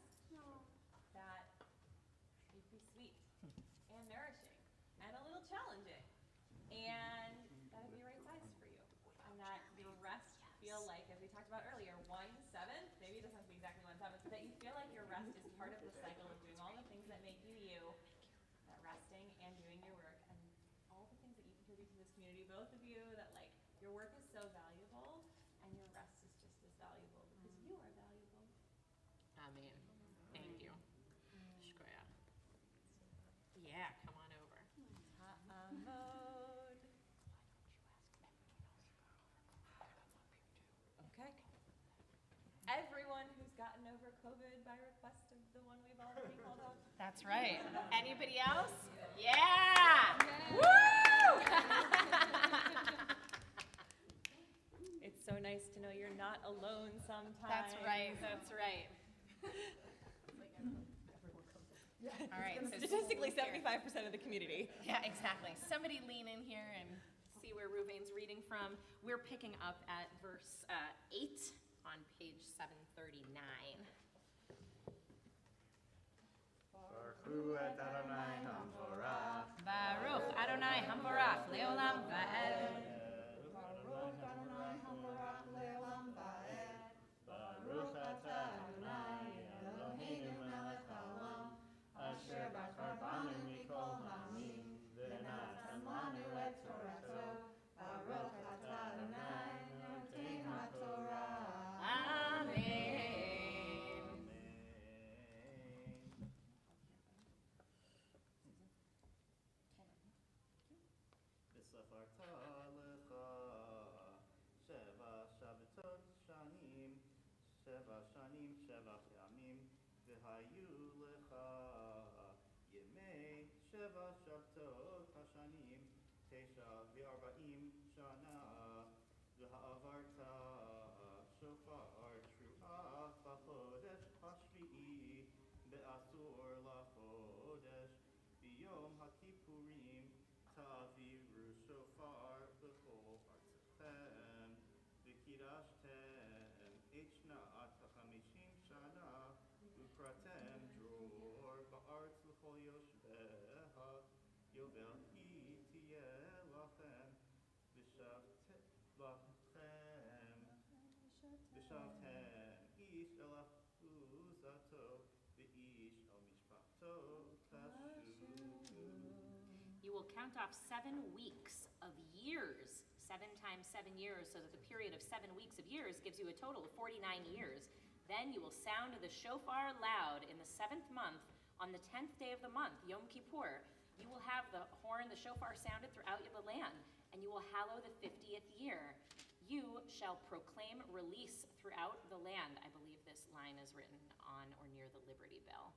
[SPEAKER 2] That would be sweet and nourishing and a little challenging. And that would be right sized for you. And that your rest feel like, as we talked about earlier, 1/7, maybe it doesn't have to be exactly 1/7, but that you feel like your rest is part of the cycle of doing all the things that make you you, that resting and doing your work and all the things that you contribute to this community, both of you, that like your work is so valuable and your rest is just as valuable because you are valuable.
[SPEAKER 1] Amen. Thank you. Shkoya. Yeah, come on over.
[SPEAKER 2] Ta'amod. Okay. Everyone who's gotten over COVID
[SPEAKER 10] with all the being called out?
[SPEAKER 1] That's right. Anybody else? Yeah! Woo!
[SPEAKER 2] It's so nice to know you're not alone sometimes.
[SPEAKER 1] That's right, that's right. All right. So
[SPEAKER 2] Statistically,
[SPEAKER 1] here.
[SPEAKER 2] 75% of the community.
[SPEAKER 1] Yeah, exactly. Somebody lean in here and see where Ruvain's reading from. We're picking up at verse 8 on page 739. Baruch Adonai Hamvarach Leolam Va'ed.
[SPEAKER 12] Baruch atah Adonai Eloheinu melech haolam, asher bachar banu mikol ha'amim, v'natan lanu et torato. Baruch atah Adonai noten haTorah.
[SPEAKER 1] Amen.
[SPEAKER 12] V'safarta lecha sheva shabbatot shanim, sheva shanim, sheva yamim, v'hayu lecha yemei sheva shabbatot hashanim, tesha v'arba'im shana, v'ha'avarta shofar tru'ah b'chodesh hashvi'i, be'asur lachodesh, b'yom ha'kippurim, ta'aviru shofar b'chol artechem, v'kirashtem echna'at ha'chamishim shana, u'kratem dror ba'artz l'chol yoshbeha, yovel hi tiyeh lachem, v'shavtem ish el achuzato, v'ish el mishpato tashuvu.
[SPEAKER 1] You will count off 7 weeks of years, 7 times 7 years, so that the period of 7 weeks of years gives you a total of 49 years. Then you will sound the shofar loud in the 7th month on the 10th day of the month, Yom Kippur. You will have the horn, the shofar sounded throughout the land, and you will hallow the 50th year. You shall proclaim release throughout the land. I believe this line is written on or near the Liberty Bell.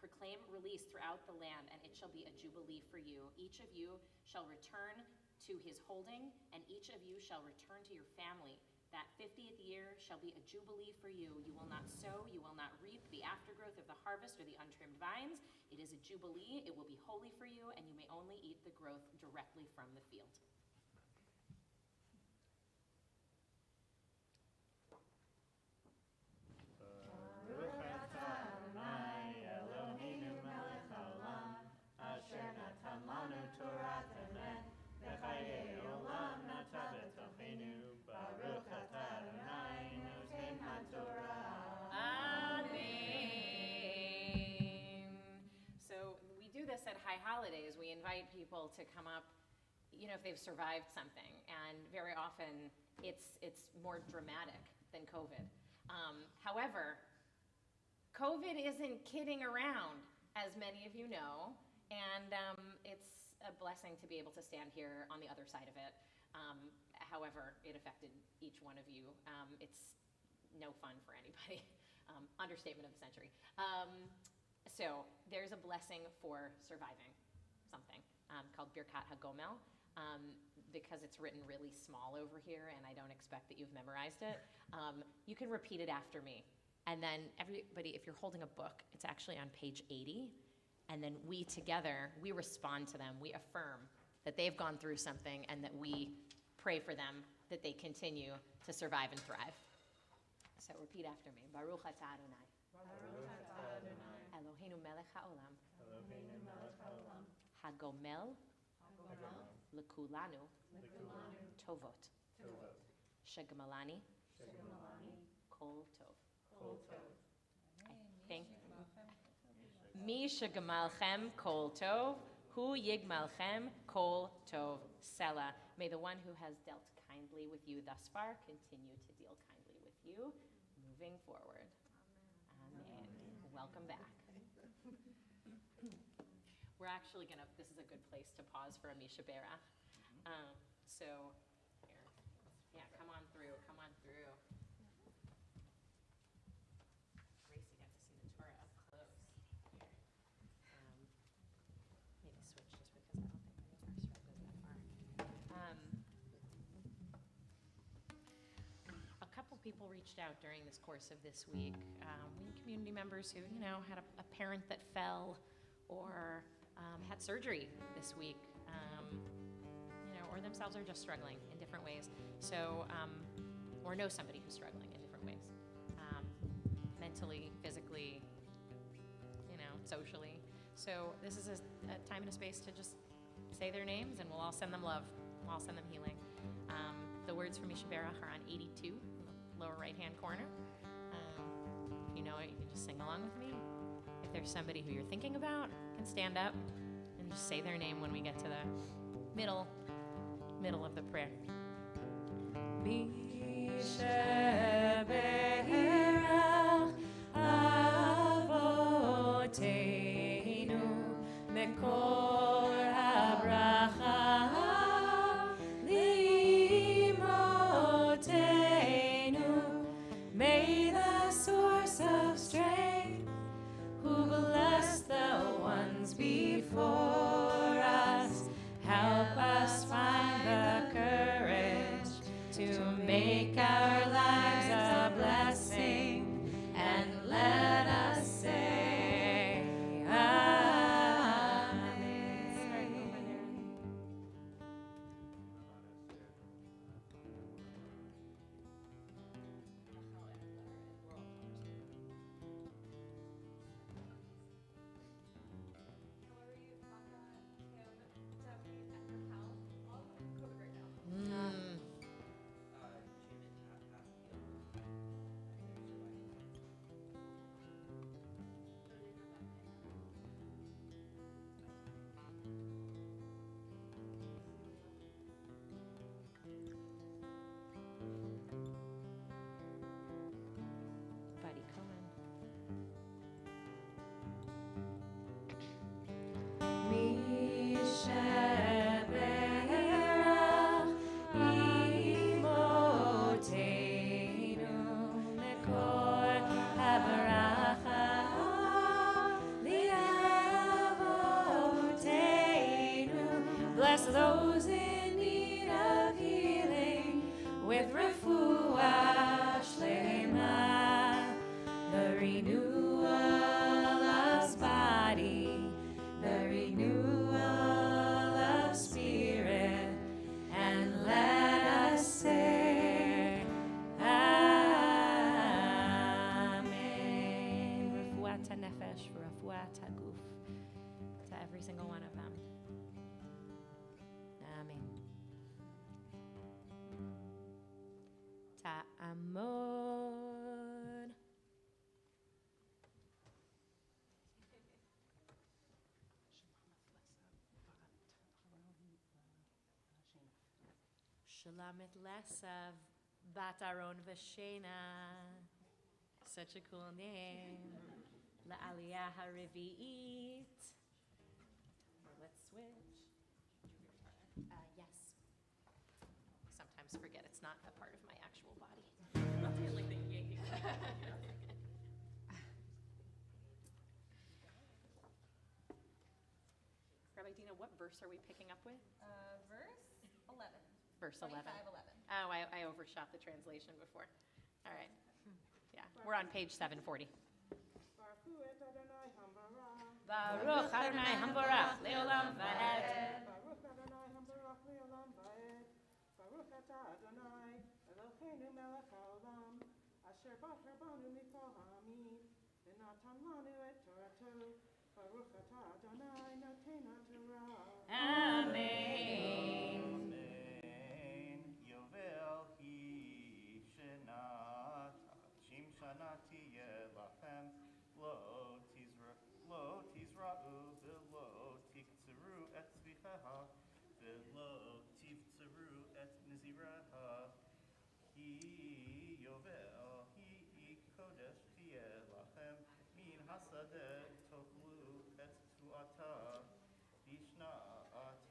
[SPEAKER 1] Proclaim release throughout the land, and it shall be a jubilee for you. Each of you shall return to his holding, and each of you shall return to your family. That 50th year shall be a jubilee for you. You will not sow, you will not reap the aftergrowth of the harvest or the untrimmed vines. It is a jubilee, it will be holy for you, and you may only eat the growth directly from the field.
[SPEAKER 12] Baruch atah Adonai Eloheinu melech haolam, asher natan lanu Torah emet, v'chayei olam nata b'tochenu. Baruch atah Adonai noten haTorah.
[SPEAKER 1] Amen. So we do this at high holidays. We invite people to come up, you know, if they've survived something, and very often it's more dramatic than COVID. However, COVID isn't kidding around, as many of you know, and it's a blessing to be able to stand here on the other side of it. However, it affected each one of you. It's no fun for anybody. Understatement of the century. So there's a blessing for surviving something called Birkat HaGomel. Because it's written really small over here and I don't expect that you've memorized it, you can repeat it after me. And then everybody, if you're holding a book, it's actually on page 80. And then we together, we respond to them. We affirm that they've gone through something and that we pray for them, that they continue to survive and thrive. So repeat after me. Baruch atah Adonai.
[SPEAKER 12] Baruch atah Adonai
[SPEAKER 1] Eloheinu melech haolam.
[SPEAKER 12] Eloheinu melech haolam,
[SPEAKER 1] Hagomel
[SPEAKER 12] hagomel
[SPEAKER 1] lekulanu
[SPEAKER 12] lekulanu
[SPEAKER 1] tovot.
[SPEAKER 12] tovot,
[SPEAKER 1] Shegamalani
[SPEAKER 12] shegamalani
[SPEAKER 1] kol tov.
[SPEAKER 12] kol tov.
[SPEAKER 1] Thank you. Mi shegamalchem kol tov, hu yigmalchem kol tov. Selah. May the one who has dealt kindly with you thus far continue to deal kindly with you moving forward. Amen. Welcome back. We're actually gonna, this is a good place to pause for a Misha Berach. So, here, yeah, come on through, come on through. Gracie got to see the Torah up reached out during this course of this week. We had community members who, had a parent that fell or had surgery this week, or themselves are just struggling in different ways. So, or know somebody who's struggling in different ways, mentally, physically, socially. So this is a time and a space to just say their names, and we'll all send them love. We'll all send them healing. The words from Yishaberach are on 82 in the lower right-hand corner. If you know it, you can just sing along with me. If there's somebody who you're thinking about, you can stand up and just say their name when we get to the middle of the prayer. Mishaberach Avoteinu Mekor HaBracha Limotenu. May the source of strength, who blessed the ones before us, help us find the courage to make our lives a blessing, and let us say Amen. Start over there.
[SPEAKER 10] Hillary, Maka, Kim, Debbie, and Raquel, all of them COVID right now.
[SPEAKER 1] Buddy Cohen. Mishaberach Imotenu Mekor HaBaracha Liavotenu. Bless those in need of healing with refuah shlema, the renewal of body, the renewal of spirit, and let us say Amen. Refuat nefesh, refuat guf, to every single one of them. Amen. Ta'amon. Shalamet Lesav Bat Aron Vashena. Such a cool name. La'aliyah HaRevi'it. Let's switch. Yes. Sometimes forget it's not a part of my actual body. Like the yanking. Rabbi Dina, what verse are we picking up with?
[SPEAKER 10] Verse 11.
[SPEAKER 1] Verse 11.
[SPEAKER 10] 25:11.
[SPEAKER 1] Oh, I overshot the translation before. All right. Yeah, we're on page 740. Baruch Adonai Hambarach Leolam Va'ed.
[SPEAKER 8] Baruch Adonai Hambarach Leolam Va'ed. Baruch Atah Adonai Eloheinu melech haolam, asher bacher banu mikol ha'amim, v'natan lanu et Torato. Baruch Atah Adonai noten haTorah.
[SPEAKER 1] Amen.
[SPEAKER 13] Yovel hi shenat shim shana tiyeh lachem lo tizra'u v'lo tiktzuru et tzvicheha v'lo tivtzeru et niziraha. Hi yovel hi kodesh tiyeh lachem min hasadeh tochlu et tu'ata bishna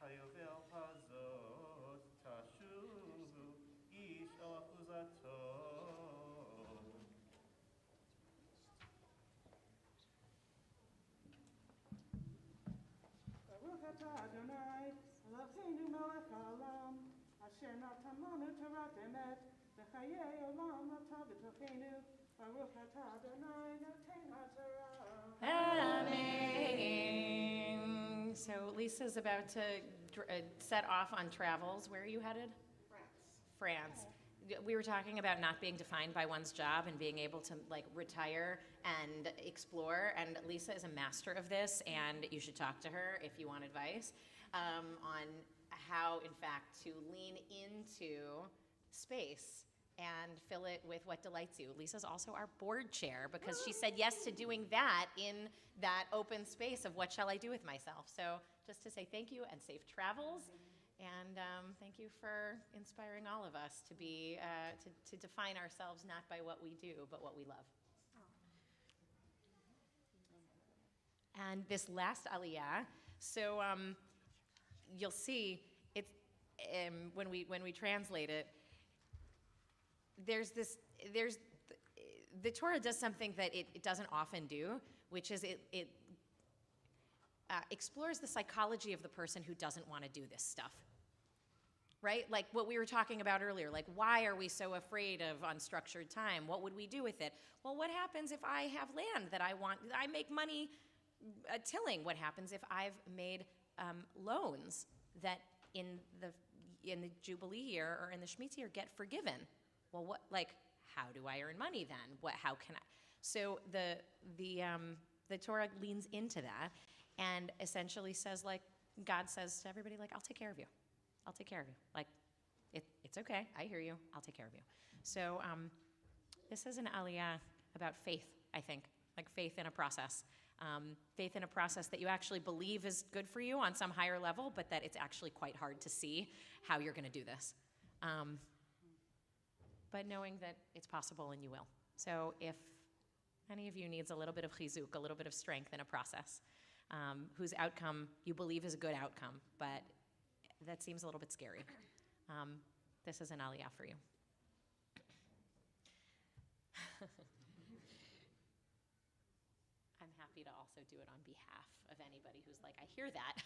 [SPEAKER 13] hayovel hazot tashuvu ish alafuzato.
[SPEAKER 8] Baruch atah Adonai Eloheinu melech haolam, asher natan lanu Torah emet בחיי עולם אתה בתוכנו, ברוך אתה אדוני נותן התורה.
[SPEAKER 1] Amen. So Lisa's about to set off on travels. Where are you headed? France. We were talking about not being defined by one's job and being able to like retire and explore. And Lisa is a master of this, and you should talk to her if you want advice on how, in fact, to lean into space and fill it with what delights you. Lisa's also our board chair because she said yes to doing that in that open space of what shall I do with myself. So just to say thank you and safe travels. And thank you for inspiring all of us to be to define ourselves not by what we do, but what we love. And this last aliyah, so you'll see it's when we translate it. The Torah does something that it doesn't often do, which is it explores the psychology of the person who doesn't want to do this stuff. Right? Like what we were talking about earlier, like why are we so afraid of unstructured time? What would we do with it? Well, what happens if I have land that I make money tilling? What happens if I've made loans that in the Jubilee year or in the Shemitah year get forgiven? Well, how do I earn money then? How can I? So the Torah leans into that and essentially says, like, God says to everybody, like, I'll take care of you. I'll take care of you. Like, it's okay. I hear you. I'll take care of you. So this is an aliyah about faith, I think, like faith in a process. Faith in a process that you actually believe is good for you on some higher level, but that it's actually quite hard to see how you're going to do this. But knowing that it's possible and you will. So if any of you needs a little bit of chizuk, a little bit of strength in a process, whose outcome you believe is a good outcome, but that seems a little bit scary. This is an aliyah for you. I'm happy to also do it on behalf of anybody who's like, I hear that,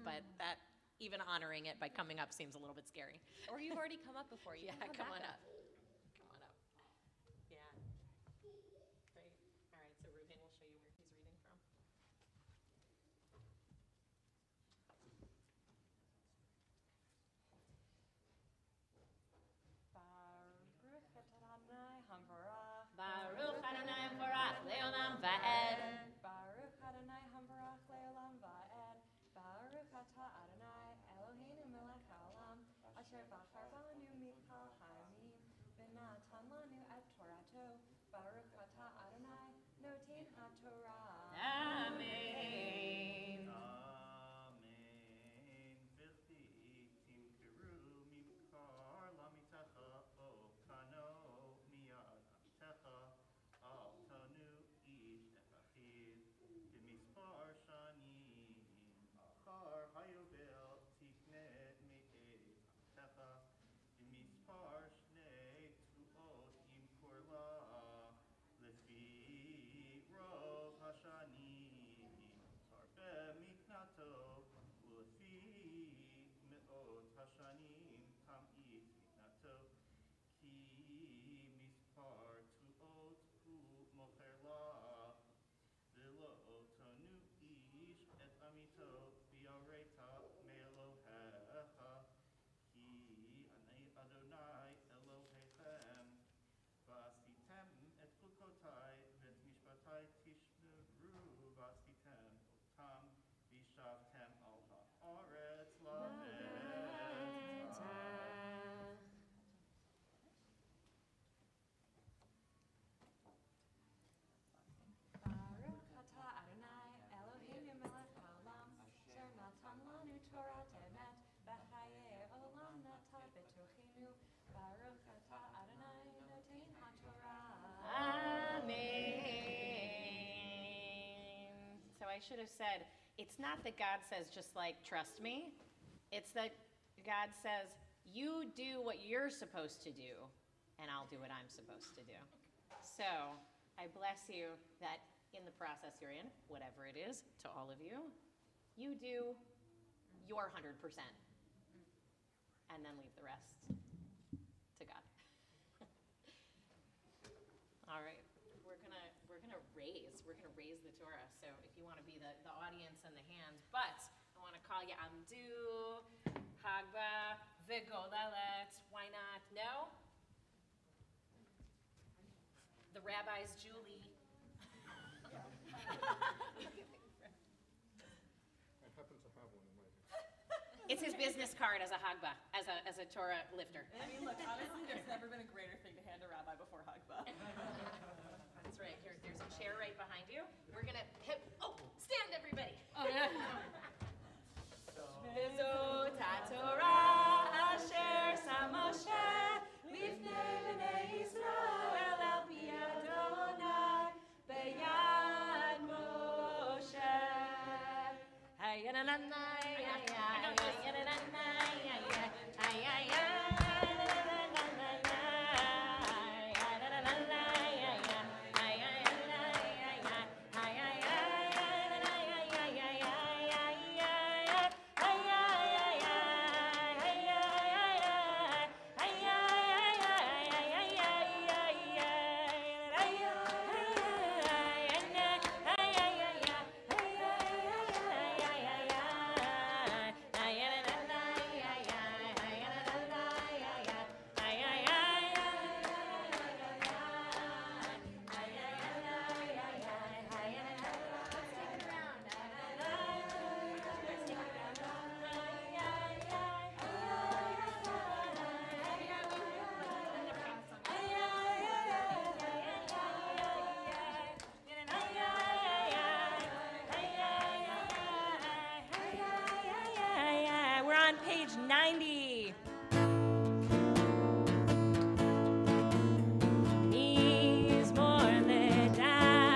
[SPEAKER 1] but that even honoring it by coming up seems a little bit scary.
[SPEAKER 9] Or you've already come up before. You can
[SPEAKER 1] come on
[SPEAKER 9] back
[SPEAKER 1] up. Come on up. Yeah. Great. All right, so Ruben will show you where he's reading from. Baruch Adonai Hamvarach Leolam Va'ed.
[SPEAKER 2] Baruch Adonai Hamvarach Leolam Va'ed. Baruch Atah Adonai Eloheinu melech haolam asher bachar banu mikol ha'amim v'natan lanu et Torato. Baruch Atah Adonai noten haTorah.
[SPEAKER 1] Amen.
[SPEAKER 13] Amen. V'chi timkeru mimkar lamitecha o kano miyad amitecha al tanu ish echachid b'mispar shanim achar hayovel tikne me'ed amitecha b'mispar shnei tuot imkurla lefi rov hashanim tarbe miknato ulefi me'ot hashanim tam'it miknato ki mispar tuot hu mocher la v'lo tonu ish et amito v'yareta me'elohecha ki ani Adonai Elohechem v'asitem et chukotai v'et mishpatai tishmeru v'asitem otam v'shavtem al ha'aretz laveta.
[SPEAKER 2] Baruch Atah Adonai Eloheinu melech haolam asher natan lanu Torah emet v'chayei olam nata b'tochenu. Baruch Atah Adonai noten haTorah.
[SPEAKER 1] Amen. So I should have said, it's not that God says, just like, trust me. It's that God says, you do what you're supposed to do, and I'll do what I'm supposed to do. So I bless you that in the process you're in, whatever it is, to all of you, you do your 100%, and then leave the rest to God. All right, we're gonna raise the Torah. So if you want to be the audience and the hands, but I want to call you Amdu, Hagba, Vigolelet. Why not? No. The rabbi's Julie.
[SPEAKER 11] I happen to have one in my
[SPEAKER 1] It's his business card as a Hagba, as a Torah lifter.
[SPEAKER 2] I mean, look, honestly, there's never been a greater thing to hand a rabbi before Hagba.
[SPEAKER 1] That's right. There's a chair right behind you. We're gonna hit. Oh, stand, everybody.
[SPEAKER 9] V'zot haTorah asher sa Moshe lifnei bnei Yisrael al pi Adonai beyad Moshe. Hayananai, We're on page 90. Mizmor leDavid,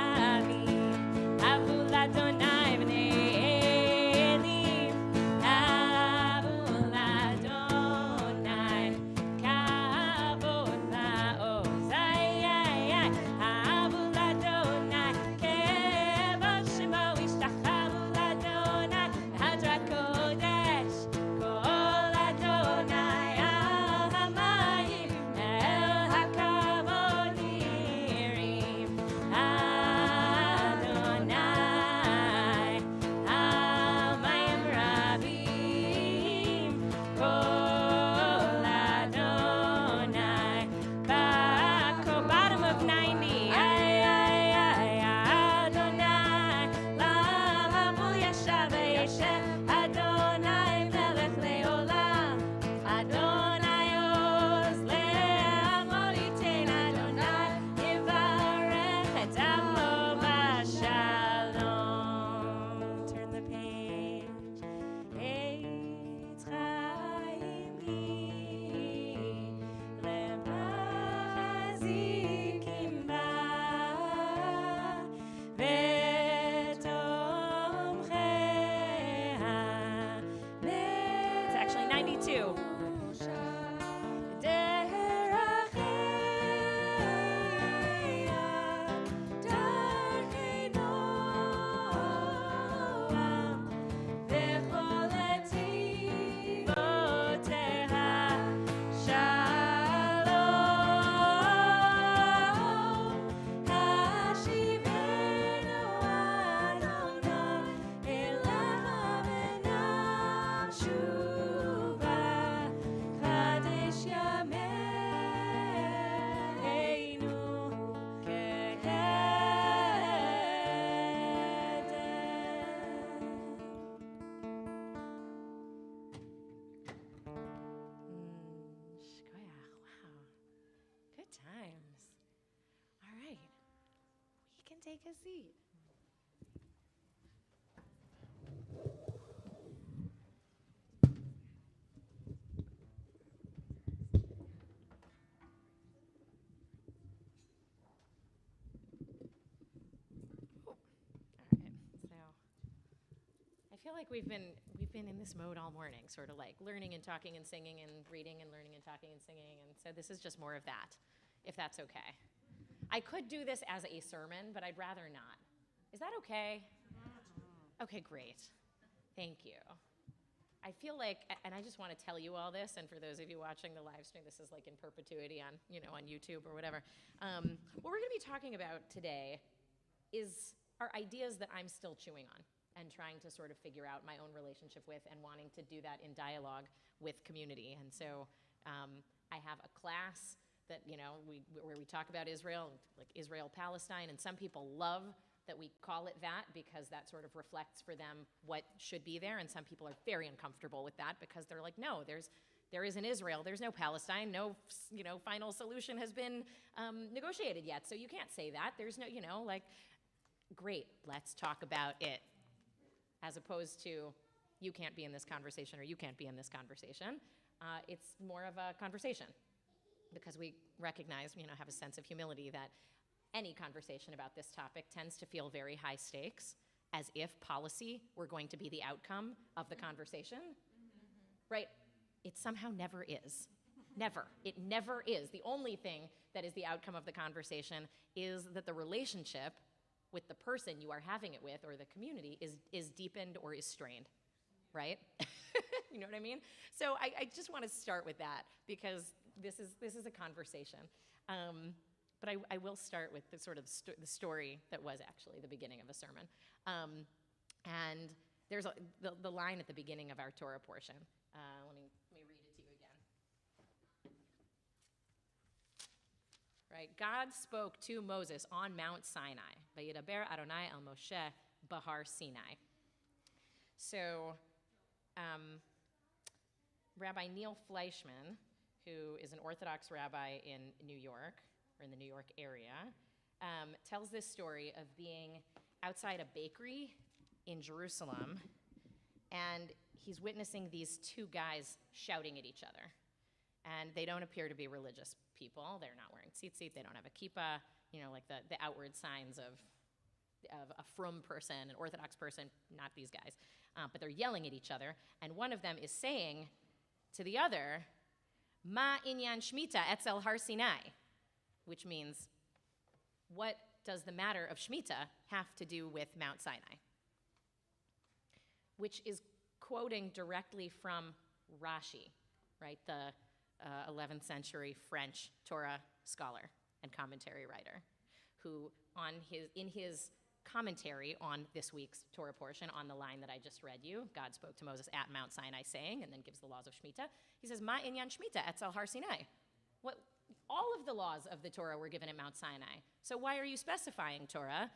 [SPEAKER 9] Avul Adonai b'nei Eli, Avul Adonai, Kavod la'oz, Avul Adonai, Kevod shemo ishtachavu l'Adonai, Hadrat Kodesh, Kol Adonai al hamayim, El hakavod nirim, Adonai al mayim rabim, Kol Adonai, bottom of 90. Adonai, lam habul yashav v'yeshev, Adonai melech leolam, Adonai oz le'amor yitein, Adonai yivarech et amo b'shalom. Turn the page. Eitz chaim li, למחזיקים בה, ותומכיה. It's actually 92. דרכיה, דרכי נועם, וכל נתיבותיה שלום. השיבנו אדוני אליך ונשובה, קדש ימינו Shkoyach, wow. Good times. All right. We can take a seat. All right. So I feel like we've been in this mode all morning, sort of like learning and talking and singing and reading and learning and talking and singing, and so this is just more of that, if that's okay. I could do this as a sermon, but I'd rather not. Is that okay? Okay, great. Thank you.
[SPEAKER 1] I feel like, and I just want to tell you all this, and for those of you watching the live stream, this is like in perpetuity on, on YouTube or whatever. What we're going to be talking about today are ideas that I'm still chewing on and trying to sort of figure out my own relationship with and wanting to do that in dialogue with community. And so I have a class that, where we talk about Israel, like Israel-Palestine, and some people love that we call it that because that sort of reflects for them what should be there, and some people are very uncomfortable with that because they're like, no, there isn't Israel, there's no Palestine, no, final solution has been negotiated yet, so you can't say that. There's no, great, let's talk about it, as opposed to you can't be in this conversation or you can't be in this conversation. It's more of a conversation because we recognize, have a sense of humility that any conversation about this topic tends to feel very high stakes, as if policy were going to be the outcome of the conversation, right? It somehow never is. Never. It never is. The only thing that is the outcome of the conversation is that the relationship with the person you are having it with or the community is deepened or is strained, right? You know what I mean? So I just want to start with that because this is a conversation. But I will start with the sort of the story that was actually the beginning of a sermon. And there's the line at the beginning of our Torah portion. Let me read it to you again. Right? God spoke to Moses on Mount Sinai. Vayidaber Adonai el Moshe Bahar Sinai. So Rabbi Neil Fleischman, who is an Orthodox rabbi in New York, or in the New York area, tells this story of being outside a bakery in Jerusalem, and he's witnessing these two guys shouting at each other. And they don't appear to be religious people. They're not wearing tzitzit, they don't have a kippah, like the outward signs of a frum person, an Orthodox person, not these guys. But they're yelling at each other, and one of them is saying to the other, Ma inyan shmita etzel har Sinai, which means, what does the matter of Shemitah have to do with Mount Sinai? Which is quoting directly from Rashi, right, the 11th century French Torah scholar and commentary writer, who in his commentary on this week's Torah portion, on the line that I just read you, God spoke to Moses at Mount Sinai saying, and then gives the laws of Shemitah, he says, Ma inyan Shemitah etzel har Sinai. All of the laws of the Torah were given at Mount Sinai. So why are you specifying Torah?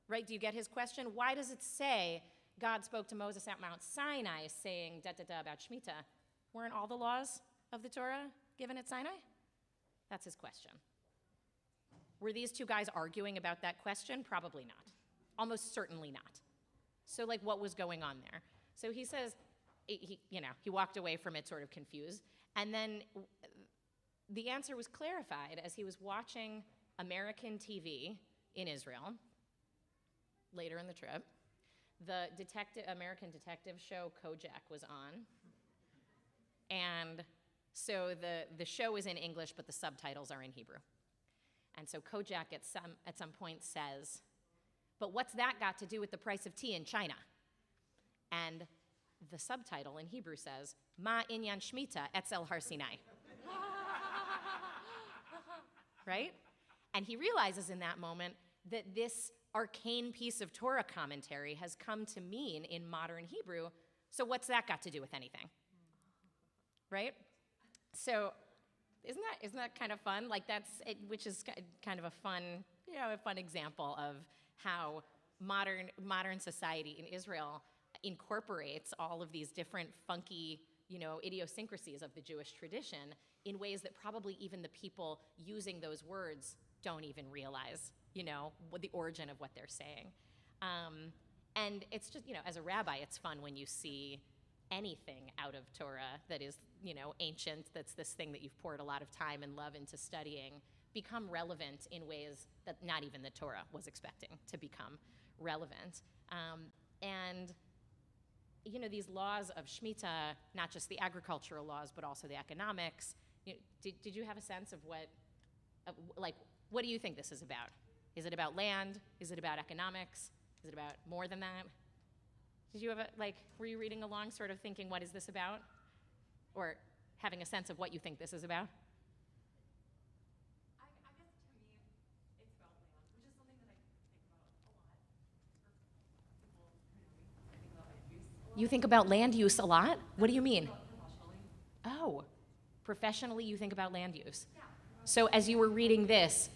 [SPEAKER 1] Right? Do you get his question? Why does it say God spoke to Moses at Mount Sinai saying da-da-da about Shemitah? Weren't all the laws of the Torah given at Sinai? That's his question. Were these two guys arguing about that question? Probably not. Almost certainly not. So what was going on there? So he says, he walked away from it sort of confused. And then the answer was clarified as he was watching American TV in Israel later in the trip. The American detective show Kojak was on. And so the show is in English, but the subtitles are in Hebrew. And so Kojak at some point says, but what's that got to do with the price of tea in China? And the subtitle in Hebrew says, Ma inyan shmita etzel har Sinai. Right? And he realizes in that moment that this arcane piece of Torah commentary has come to mean in modern Hebrew, so what's that got to do with anything? Right? So isn't that kind of fun? Which is kind of a fun example of how modern society in Israel incorporates all of these different funky, idiosyncrasies of the Jewish tradition in ways that probably even the people using those words don't even realize, what the origin of what they're saying. And it's just, as a rabbi, it's fun when you see anything out of Torah that is, ancient, that's this thing that you've poured a lot of time and love into studying, become relevant in ways that not even the Torah was expecting to become relevant. And these laws of Shemitah, not just the agricultural laws, but also the economics, did you have a sense of what do you think this is about? Is it about land? Is it about economics? Is it about more than that? Did you have were you reading along sort of thinking, what is this about? Or having a sense of what you think this is about?
[SPEAKER 3] I guess to me, it's about land, which is something that I think about a lot. Or people, I think about land use a lot.
[SPEAKER 1] You think about land use a lot? What do you mean?
[SPEAKER 3] Professionally.
[SPEAKER 1] Oh, professionally you think about land use.
[SPEAKER 3] Yeah.
[SPEAKER 1] So as you were reading this,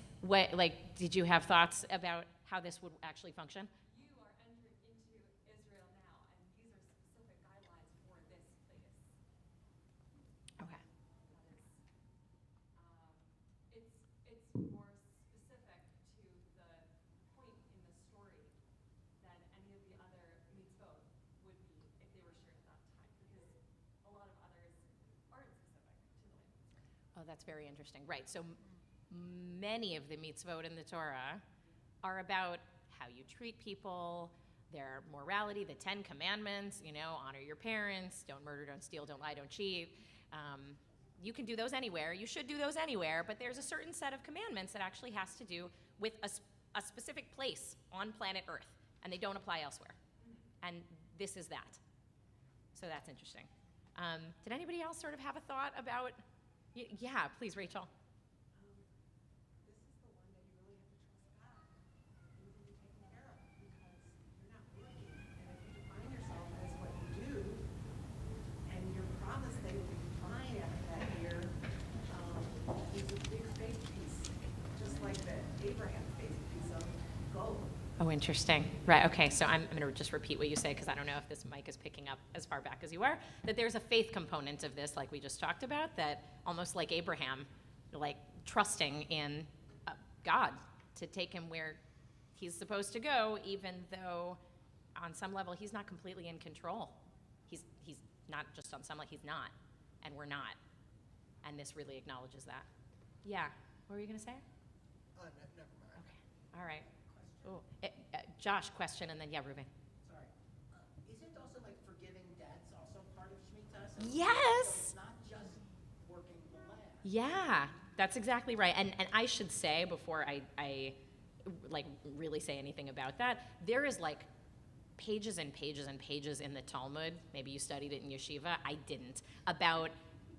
[SPEAKER 1] did you have thoughts about how this would actually function?
[SPEAKER 3] You are entering into Israel now, and these are specific guidelines for this place.
[SPEAKER 1] Okay.
[SPEAKER 3] That is, it's more specific to the point in the story than any of the other mitzvot would be if they were shared at that time, because a lot of others aren't specific to the land mitzvot.
[SPEAKER 1] Oh, that's very interesting. Right. So many of the mitzvot in the Torah are about how you treat people, their morality, the 10 commandments, honor your parents, don't murder, don't steal, don't lie, don't cheat. You can do those anywhere. You should do those anywhere, but there's a certain set of commandments that actually has to do with a specific place on planet Earth, and they don't apply elsewhere. And this is that. So that's interesting. Did anybody else sort of have a thought about, yeah, please, Rachel.
[SPEAKER 7] This is the one that you really have to trust God. Things will be taken care of because you're not working. And if you define yourself as what you do, and you're promised that you'll be fine after that year, is a big faith piece, just like the Abraham faith piece of go.
[SPEAKER 1] Oh, interesting. Right, okay, so I'm going to just repeat what you say because I don't know if this mic is picking up as far back as you are, that there's a faith component of this, like we just talked about, that almost like Abraham, trusting in God to take him where he's supposed to go, even though on some level he's not completely in control. He's not just on some level, he's not, and we're not. And this really acknowledges that. Yeah, what were you going to say?
[SPEAKER 6] Never mind.
[SPEAKER 1] Okay, all right. Oh, Josh, question, and then Reuben.
[SPEAKER 4] Sorry. Isn't also forgiving debts also part of Shemitah? So
[SPEAKER 1] Yes.
[SPEAKER 4] it's not just working the land.
[SPEAKER 1] Yeah, that's exactly right. And I should say, before I really say anything about that, there is pages and pages and pages in the Talmud, maybe you studied it in yeshiva, I didn't, about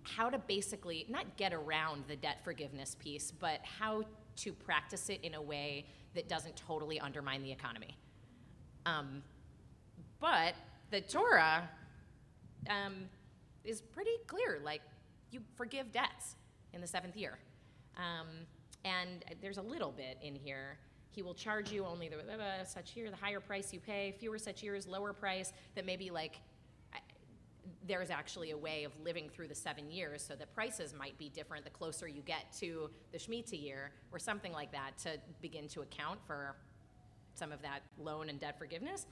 [SPEAKER 1] how to basically not get around the debt forgiveness piece, but how to practice it in a way that doesn't totally undermine the economy. But the Torah is pretty clear, you forgive debts in the 7th year. And there's a little bit in here. He will charge you only such year, the higher price you pay, fewer such years, lower price, that maybe there's actually a way of living through the 7 years so that prices might be different the closer you get to the Shemitah year or something like that to begin to account for some of that loan and debt forgiveness.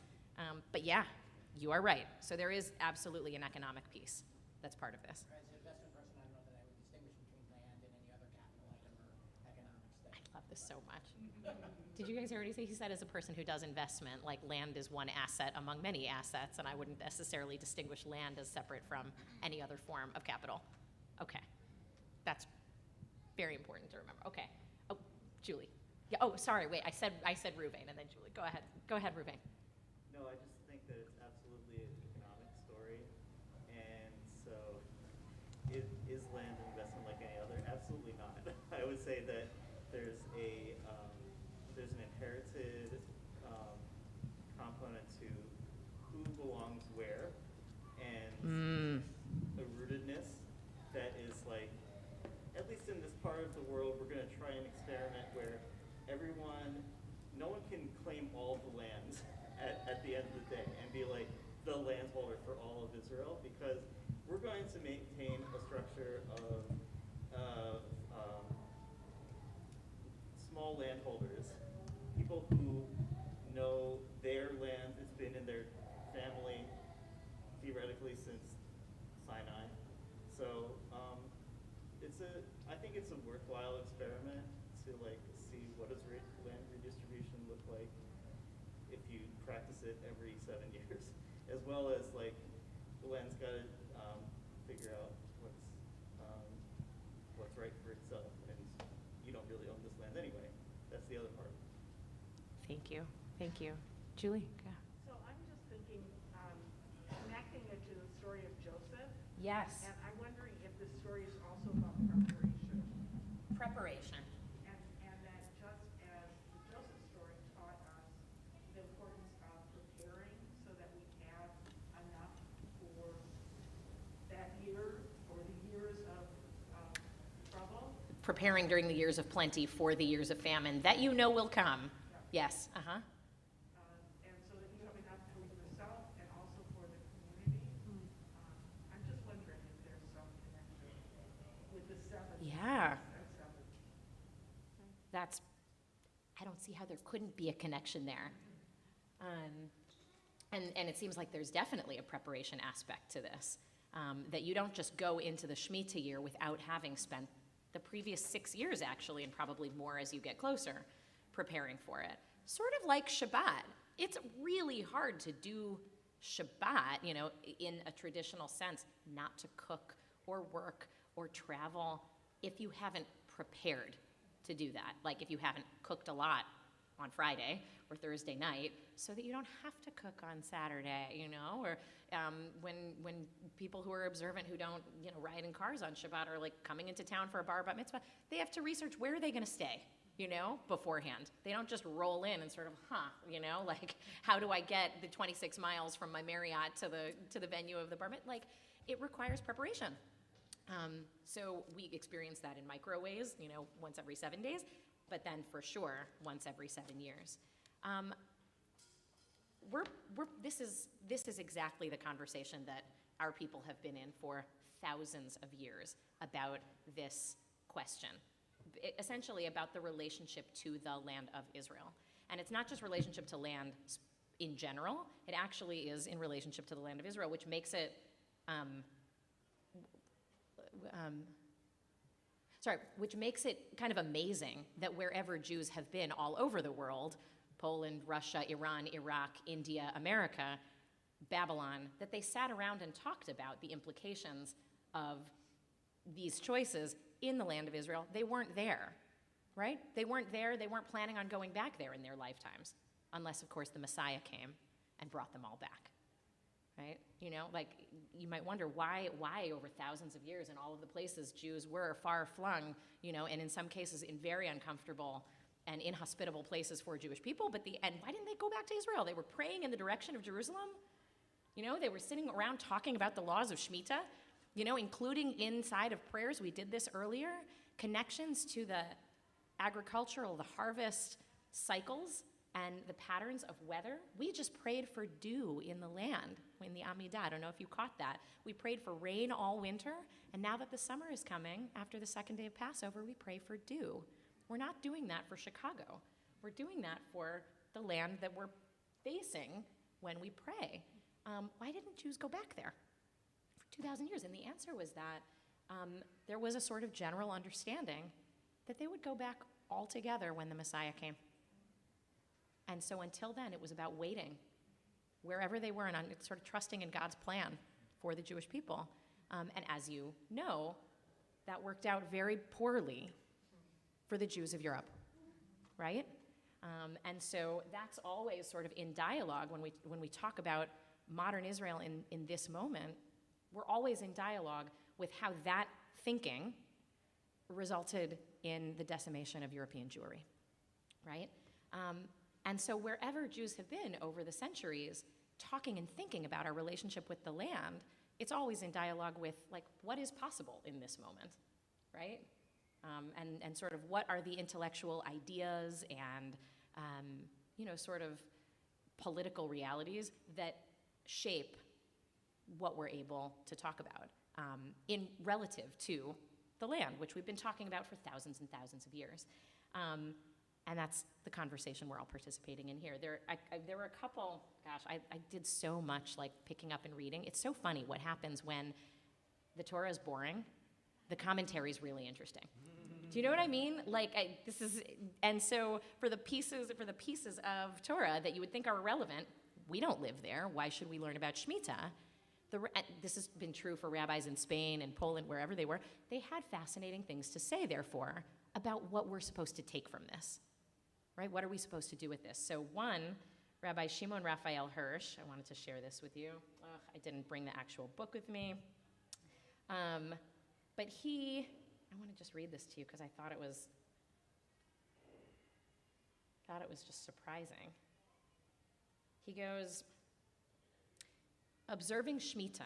[SPEAKER 1] But yeah, you are right. So there is absolutely an economic piece that's part of this.
[SPEAKER 4] As an investment person, I don't know that I would distinguish between land and any other capital item or economics thing.
[SPEAKER 1] I love this so much. Did you guys already say, he said as a person who does investment, land is one asset among many assets, and I wouldn't necessarily distinguish land as separate from any other form of capital. Okay. That's very important to remember. Okay. Oh, Julie. Yeah, oh, sorry, wait, I said Ruvain, and then Julie. Go ahead. Go ahead, Ruvain.
[SPEAKER 13] No, I just think that it's absolutely an economic story. And so, is land an investment like any other? Absolutely not. I would say that there's an inherited component to who belongs where, and a rootedness that is at least in this part of the world, we're going to try an experiment where no one can claim all the land at the end of the day and be the landholder for all of Israel, because we're going to maintain a structure of small landholders, people who know their land. It's been in their family theoretically since Sinai. So I think it's a worthwhile experiment to see what does land redistribution look like if you practice it every 7 years, as well as the land's got to figure out what's right for itself, and you don't really own this land anyway. That's the other part.
[SPEAKER 1] Thank you. Thank you. Julie? Yeah.
[SPEAKER 8] So I'm just thinking, connecting it to the story of Joseph.
[SPEAKER 1] Yes.
[SPEAKER 8] And I'm wondering if this story is also about preparation.
[SPEAKER 1] Preparation.
[SPEAKER 8] And that just as the Joseph story taught us the importance of preparing so that we have enough for that year or the years of trouble.
[SPEAKER 1] Preparing during the years of plenty for the years of famine that you know will come. Yes. Uh-huh.
[SPEAKER 8] And so that you have enough for yourself and also for the community. I'm just wondering if there's some connection with the seven.
[SPEAKER 1] Yeah. That's, I don't see how there couldn't be a connection there. And it seems like there's definitely a preparation aspect to this, that you don't just go into the Shemitah year without having spent the previous 6 years, actually, and probably more as you get closer, preparing for it. Sort of like Shabbat. It's really hard to do Shabbat, you know, in a traditional sense, not to cook or work or travel if you haven't prepared to do that. Like if you haven't cooked a lot on Friday or Thursday night so that you don't have to cook on Saturday, you know, or when people who are observant who don't, you know, ride in cars on Shabbat are like coming into town for a bar bat mitzvah, they have to research where are they going to stay, you know, beforehand. They don't just roll in and sort of, you know, like how do I get the 26 miles from my Marriott to the venue of the bar mitzvah? Like it requires preparation. So we experience that in micro ways, you know, once every 7 days, but then for sure once every 7 years. This is exactly the conversation that our people have been in for thousands of years about this question, essentially about the relationship to the land of Israel. And it's not just relationship to land in general, it actually is in relationship to the land of Israel, which makes it which makes it kind of amazing that wherever Jews have been all over the world, Poland, Russia, Iran, Iraq, India, America, Babylon, that they sat around and talked about the implications of these choices in the land of Israel. They weren't there, right? They weren't there. They weren't planning on going back there in their lifetimes, unless, of course, the Messiah came and brought them all back. Right? You know, like you might wonder why over thousands of years in all of the places Jews were far flung, you know, and in some cases in very uncomfortable and inhospitable places for Jewish people, and why didn't they go back to Israel? They were praying in the direction of Jerusalem. You know, they were sitting around talking about the laws of Shemitah, you know, including inside of prayers, we did this earlier, connections to the agricultural, the harvest cycles and the patterns of weather. We just prayed for dew in the land in the Amidah. I don't know if you caught that. We prayed for rain all winter, and now that the summer is coming, after the second day of Passover, we pray for dew. We're not doing that for Chicago. We're doing that for the land that we're facing when we pray. Why didn't Jews go back there for 2,000 years? And the answer was that there was a sort of general understanding that they would go back all together when the Messiah came. And so until then, it was about waiting wherever they were and sort of trusting in God's plan for the Jewish people. And as you know, that worked out very poorly for the Jews of Europe, right? And so that's always sort of in dialogue when we talk about modern Israel in this moment. We're always in dialogue with how that thinking resulted in the decimation of European Jewry, right? And so wherever Jews have been over the centuries, talking and thinking about our relationship with the land, it's always in dialogue with, like, what is possible in this moment, right? And sort of what are the intellectual ideas and, you know, sort of political realities that shape what we're able to talk about in relative to the land, which we've been talking about for thousands and thousands of years. And that's the conversation we're all participating in here. There were a couple, I did so much like picking up and reading. It's so funny what happens when the Torah is boring. The commentary is really interesting. Do you know what I mean? Like and so for the pieces of Torah that you would think are irrelevant, we don't live there. Why should we learn about Shemitah? This has been true for rabbis in Spain and Poland, wherever they were. They had fascinating things to say, therefore, about what we're supposed to take from this. Right? What are we supposed to do with this? So one Rabbi Shimon Raphael Hirsch. I wanted to share this with you. Ugh, I didn't bring the actual book with me. But I want to just read this to you because I thought it was just surprising. He goes, observing Shemitah,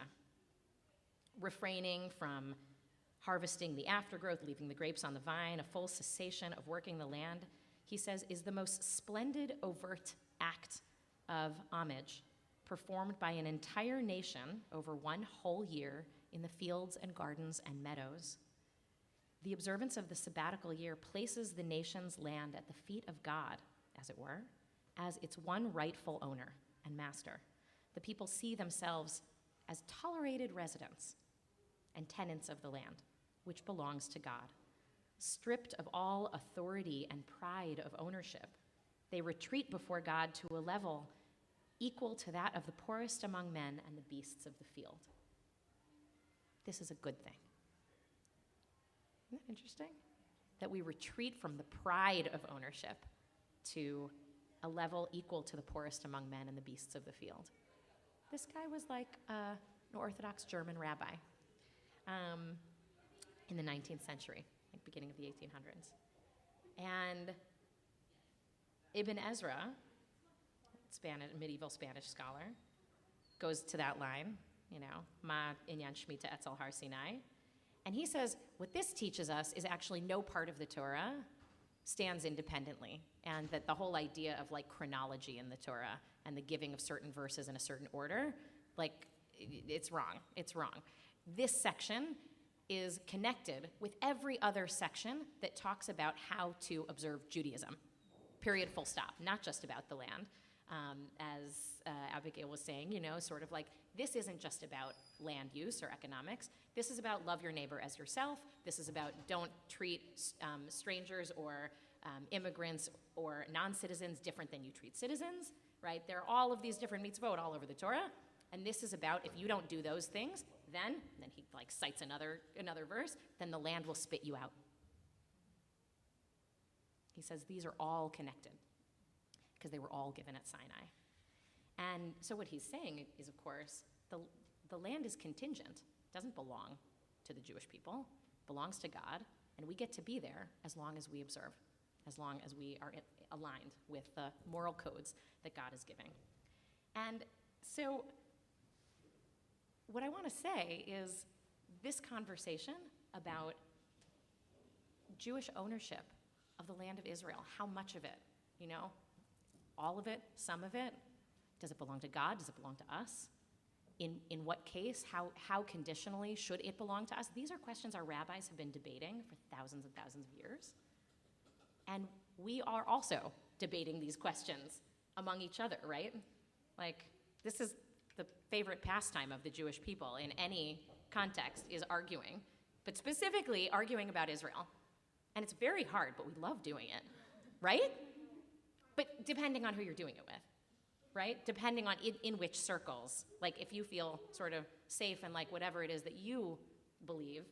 [SPEAKER 1] refraining from harvesting the aftergrowth, leaving the grapes on the vine, a full cessation of working the land, he says, is the most splendid overt act of homage performed by an entire nation over one whole year in the fields and gardens and meadows. The observance of the sabbatical year places the nation's land at the feet of God, as it were, as its one rightful owner and master. The people see themselves as tolerated residents and tenants of the land, which belongs to God. Stripped of all authority and pride of ownership, they retreat before God to a level equal to that of the poorest among men and the beasts of the field. This is a good thing. Isn't that interesting? That we retreat from the pride of ownership to a level equal to the poorest among men and the beasts of the field. This guy was like an Orthodox German rabbi in the 19th century, like beginning of the 1800s. And Ibn Ezra, medieval Spanish scholar, goes to that line, Ma inyan Shemitah etzel har Sinai. And he says, what this teaches us is actually no part of the Torah stands independently, and that the whole idea of like chronology in the Torah and the giving of certain verses in a certain order, like it's wrong. It's wrong. This section is connected with every other section that talks about how to observe Judaism. Period, full stop. Not just about the land. As Abigail was saying, sort of like this isn't just about land use or economics. This is about love your neighbor as yourself. This is about don't treat strangers or immigrants or non-citizens different than you treat citizens, right? There are all of these different mitzvot all over the Torah. And this is about if you don't do those things, then he like cites another verse, then the land will spit you out. He says these are all connected because they were all given at Sinai. And so what he's saying is, of course, the land is contingent. It doesn't belong to the Jewish people. It belongs to God, and we get to be there as long as we observe, as long as we are aligned with the moral codes that God is giving. And so what I want to say is this conversation about Jewish ownership of the land of Israel, how much of it, all of it, some of it, does it belong to God? Does it belong to us? In what case? How conditionally should it belong to us? These are questions our rabbis have been debating for thousands and thousands of years. And we are also debating these questions among each other, right? Like, this is the favorite pastime of the Jewish people in any context is arguing, but specifically arguing about Israel. And it's very hard, but we love doing it, right? But depending on who you're doing it with, right? Depending on in which circles. Like if you feel sort of safe and like whatever it is that you believe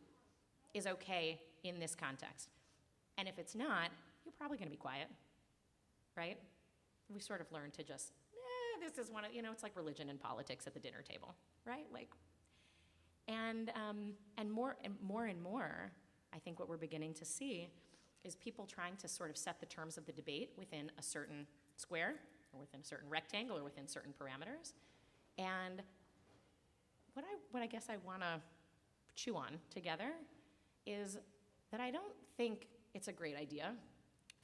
[SPEAKER 1] is okay in this context. And if it's not, you're probably going to be quiet, right? We sort of learn to just, this is one of, it's like religion and politics at the dinner table, right? Like, and more, I think what we're beginning to see is people trying to sort of set the terms of the debate within a certain square or within a certain rectangle or within certain parameters. And what I guess I want to chew on together is that I don't think it's a great idea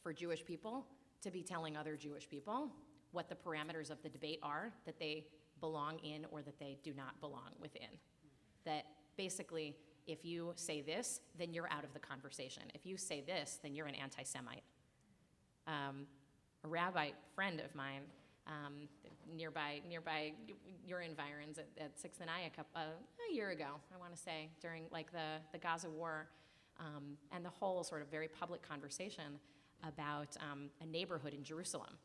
[SPEAKER 1] for Jewish people to be telling other Jewish people what the parameters of the debate are that they belong in or that they do not belong within. That basically, if you say this, then you're out of the conversation. If you say this, then you're an anti-Semite. A rabbi friend of mine, nearby your environs at 6th and I a year ago, I want to say, during like the Gaza war, and the whole sort of very public conversation about a neighborhood in Jerusalem,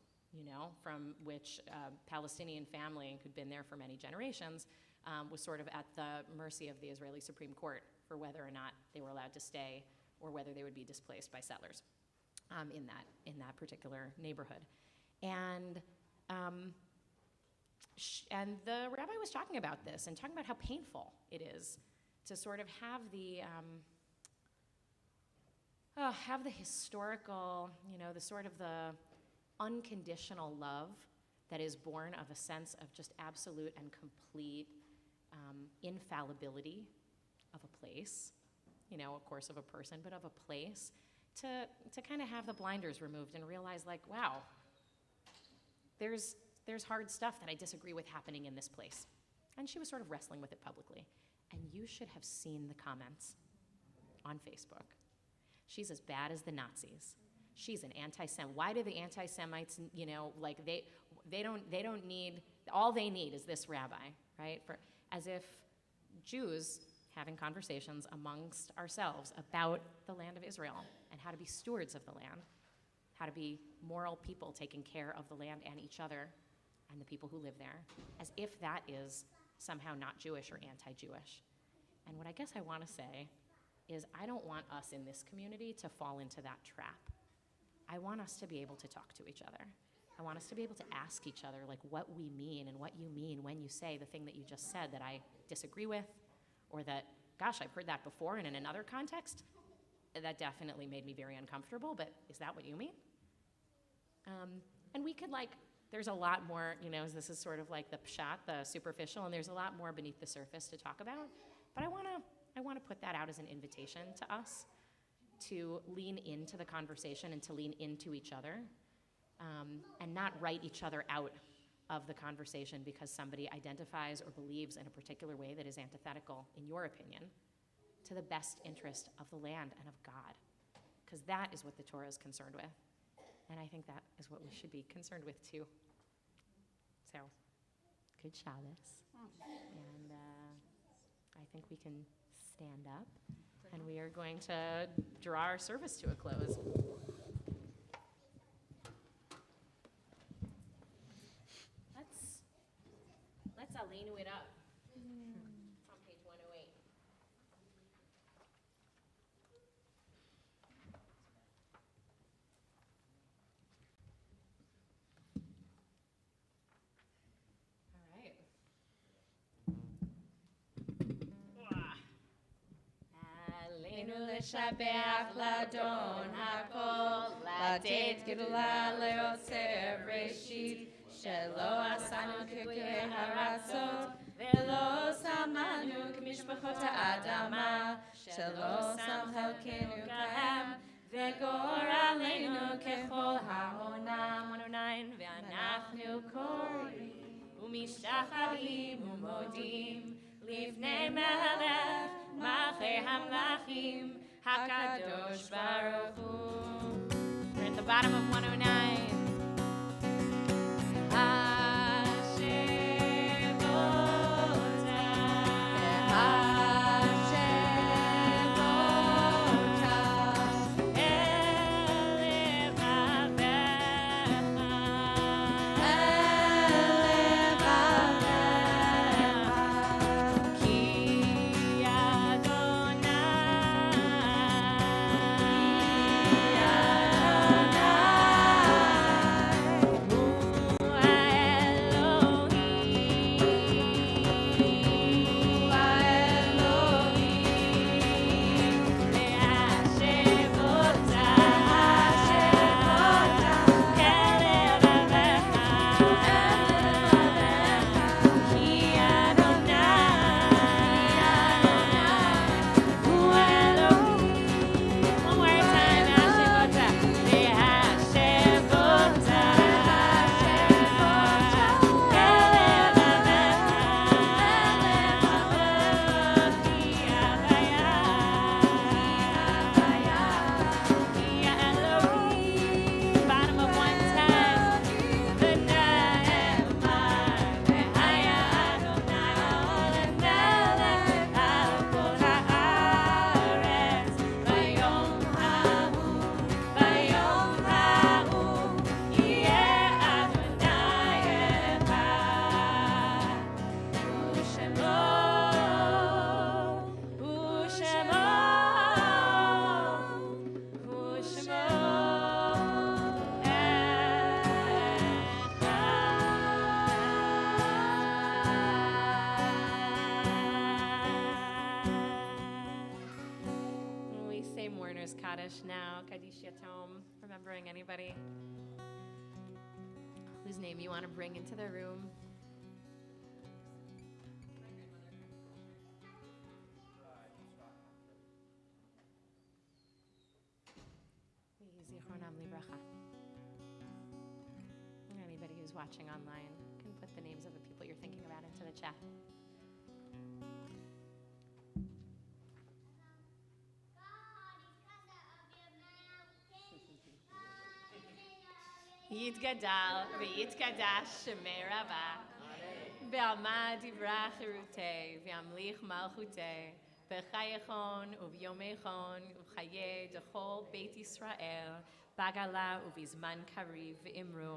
[SPEAKER 1] from which a Palestinian family who'd been there for many generations was sort of at the mercy of the Israeli Supreme Court for whether or not they were allowed to stay or whether they would be displaced by settlers in that particular neighborhood. And And the rabbi was talking about this and talking about how painful it is to sort of have the historical, the sort of the unconditional love that is born of a sense of just absolute and complete infallibility of a place, of course of a person, but of a place, to kind of have the blinders removed and realize, like, wow, there's hard stuff that I disagree with happening in this place. And she was sort of wrestling with it publicly. And you should have seen the comments on Facebook. She's as bad as the Nazis. She's an anti-Semite. Why do the anti-Semites, they don't need, all they need is this rabbi, right? As if Jews having conversations amongst ourselves about the land of Israel and how to be stewards of the land, how to be moral people taking care of the land and each other and the people who live there, as if that is somehow not Jewish or anti-Jewish. And what I guess I want to say is I don't want us in this community to fall into that trap. I want us to be able to talk to each other. I want us to be able to ask each other, like, what we mean and what you mean when you say the thing that you just said that I disagree with, or that, gosh, I've heard that before and in another context. That definitely made me very uncomfortable, but is that what you mean? And we could, there's a lot more, this is sort of like the pshat, the superficial, and there's a lot more beneath the surface to talk about. But I want to put that out as an invitation to us to lean into the conversation and to lean into each other, and not write each other out of the conversation because somebody identifies or believes in a particular way that is antithetical, in your opinion, to the best interest of the land and of God, because that is what the Torah is concerned with. And I think that is what we should be concerned with too. So, good Shabbos. And I think we can stand up, and we are going to draw our service to a close. Let's Aleinu it up. It's on page 108.
[SPEAKER 9] Aleinu l'shabeach l'Adon hakol, l'tet gedula le'otzer reshit, shelo asanu k'kei haratzot, ve'lo samanu k'mishpachot ha'adama, shelo sam chelkenu kahem, ve'goralenu kechol ha'onam. 109, ve'anachnu korim, u'mishtachavim u'modim, livnei melech, Malchei Hamlachim, HaKadosh Baruch Hu. We're at the bottom of 109.
[SPEAKER 14] Adonai.
[SPEAKER 9] Kaddish now. Kaddish Yatom. Remembering anybody whose name you want to bring into the room. Zichronam Libracha. Anybody who's watching online can put the names of the people you're thinking about into the chat. Yitgadal v'yitkadash shemei Rabbah v'amad yivrach irutei v'amlich malchutei v'chayechon uvyomechon uv'chaye dechol Beit Yisrael bagala uvizman kariv v'imru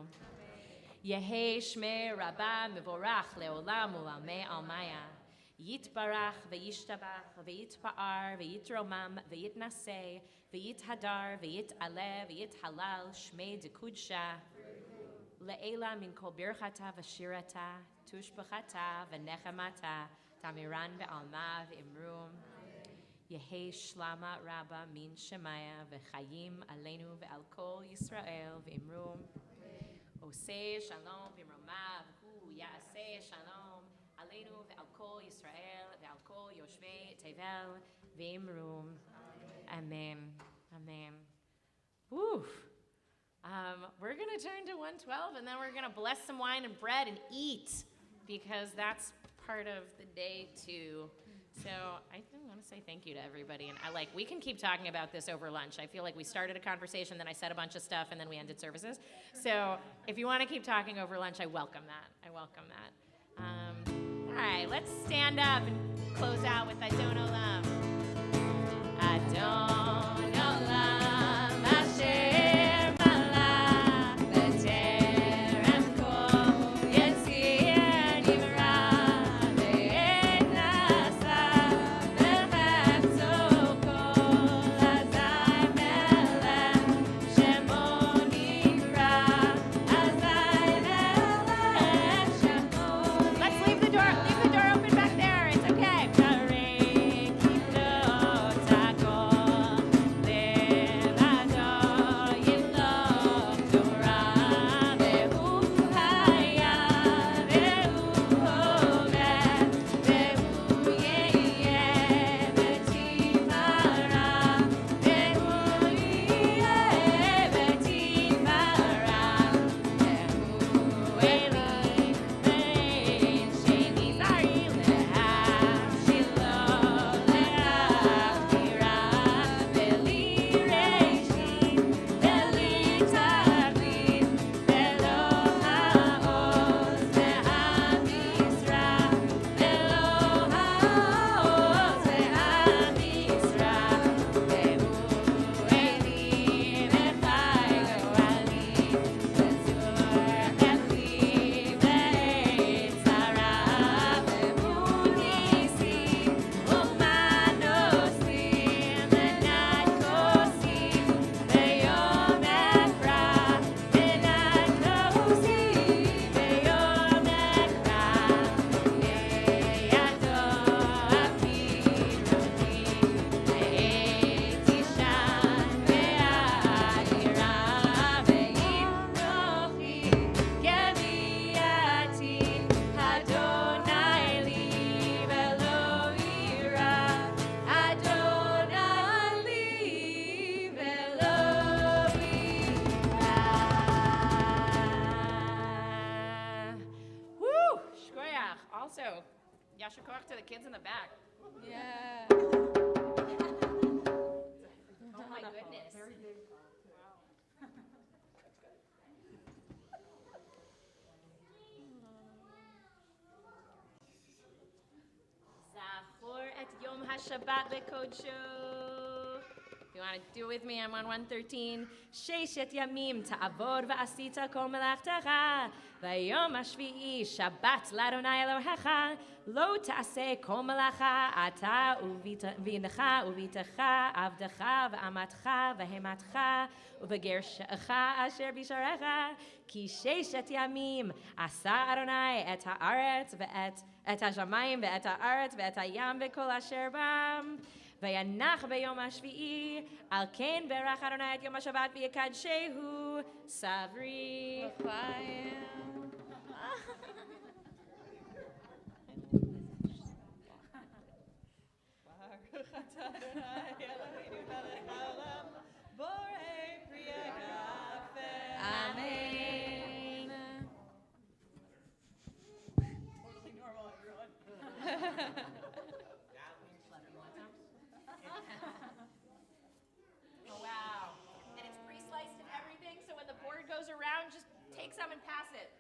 [SPEAKER 9] Yehei shmei Rabbah mevorach leolam u'almei almaya Yitbarach v'yishtabach v'yitpa'ar v'yitromam v'yitnaseh v'yithadar v'yit'aleh v'yithalal shmei dekudsha le'ela min kol birchata v'shirata tushbachata v'nechamata tamiran ve'alma v'imrum Yehei shlama rabba min shemaya v'chayim aleinu ve'al kol Yisrael v'imrum Oseh shalom v'imromav hu ya'aseh shalom Aleinu ve'al kol Yisrael ve'al kol yoshvei tevel v'imrum. Amen. Amen. Woo. We're going to turn to 112, and then we're going to bless some wine and bread and eat, because that's part of the day too. So I want to say thank you to everybody. And we can keep talking about this over lunch. I feel like we started a conversation, then I said a bunch of stuff, and then we ended services. So if you want to keep talking over lunch, I welcome that. All right, let's stand up and close out with Adon Olam. Adon Olam, Asher Malach, B'terem Kol Yetzir Nivra, Ve'et Nasa, V'chafzo Kol Azai Melech, Shemo Nivra, Azai Melech, Shemo. Let's leave the door open back there. It's okay. Yasher koach to the kids in the back.
[SPEAKER 2] Yeah.
[SPEAKER 9] Oh my goodness. Zachor et Yom HaShabbat lekodsho. If you want to do it with me, I'm on 113. Sheishet yamim ta'avod va'asita kol melachtecha. Vayom hashvi'i Shabbat l'Adonai Elohecha. Lo ta'aseh kol melacha ata uvinecha uvitecha avdecha v'amatcha v'hematcha uvegershecha asher bisharecha. Ki sheishet yamim asa Adonai et ha'aretz ve'et et hashamayim ve'et ha'aretz ve'et hayam ve'kol asher bam. וינח ביום השביעי, על כן ברך אדוני את יום השבת ויקדשהו, סברי. Amen.
[SPEAKER 1] Totally normal, everyone. Oh, wow. And it's pre-sliced and everything, so when the board goes around, just take some and pass it.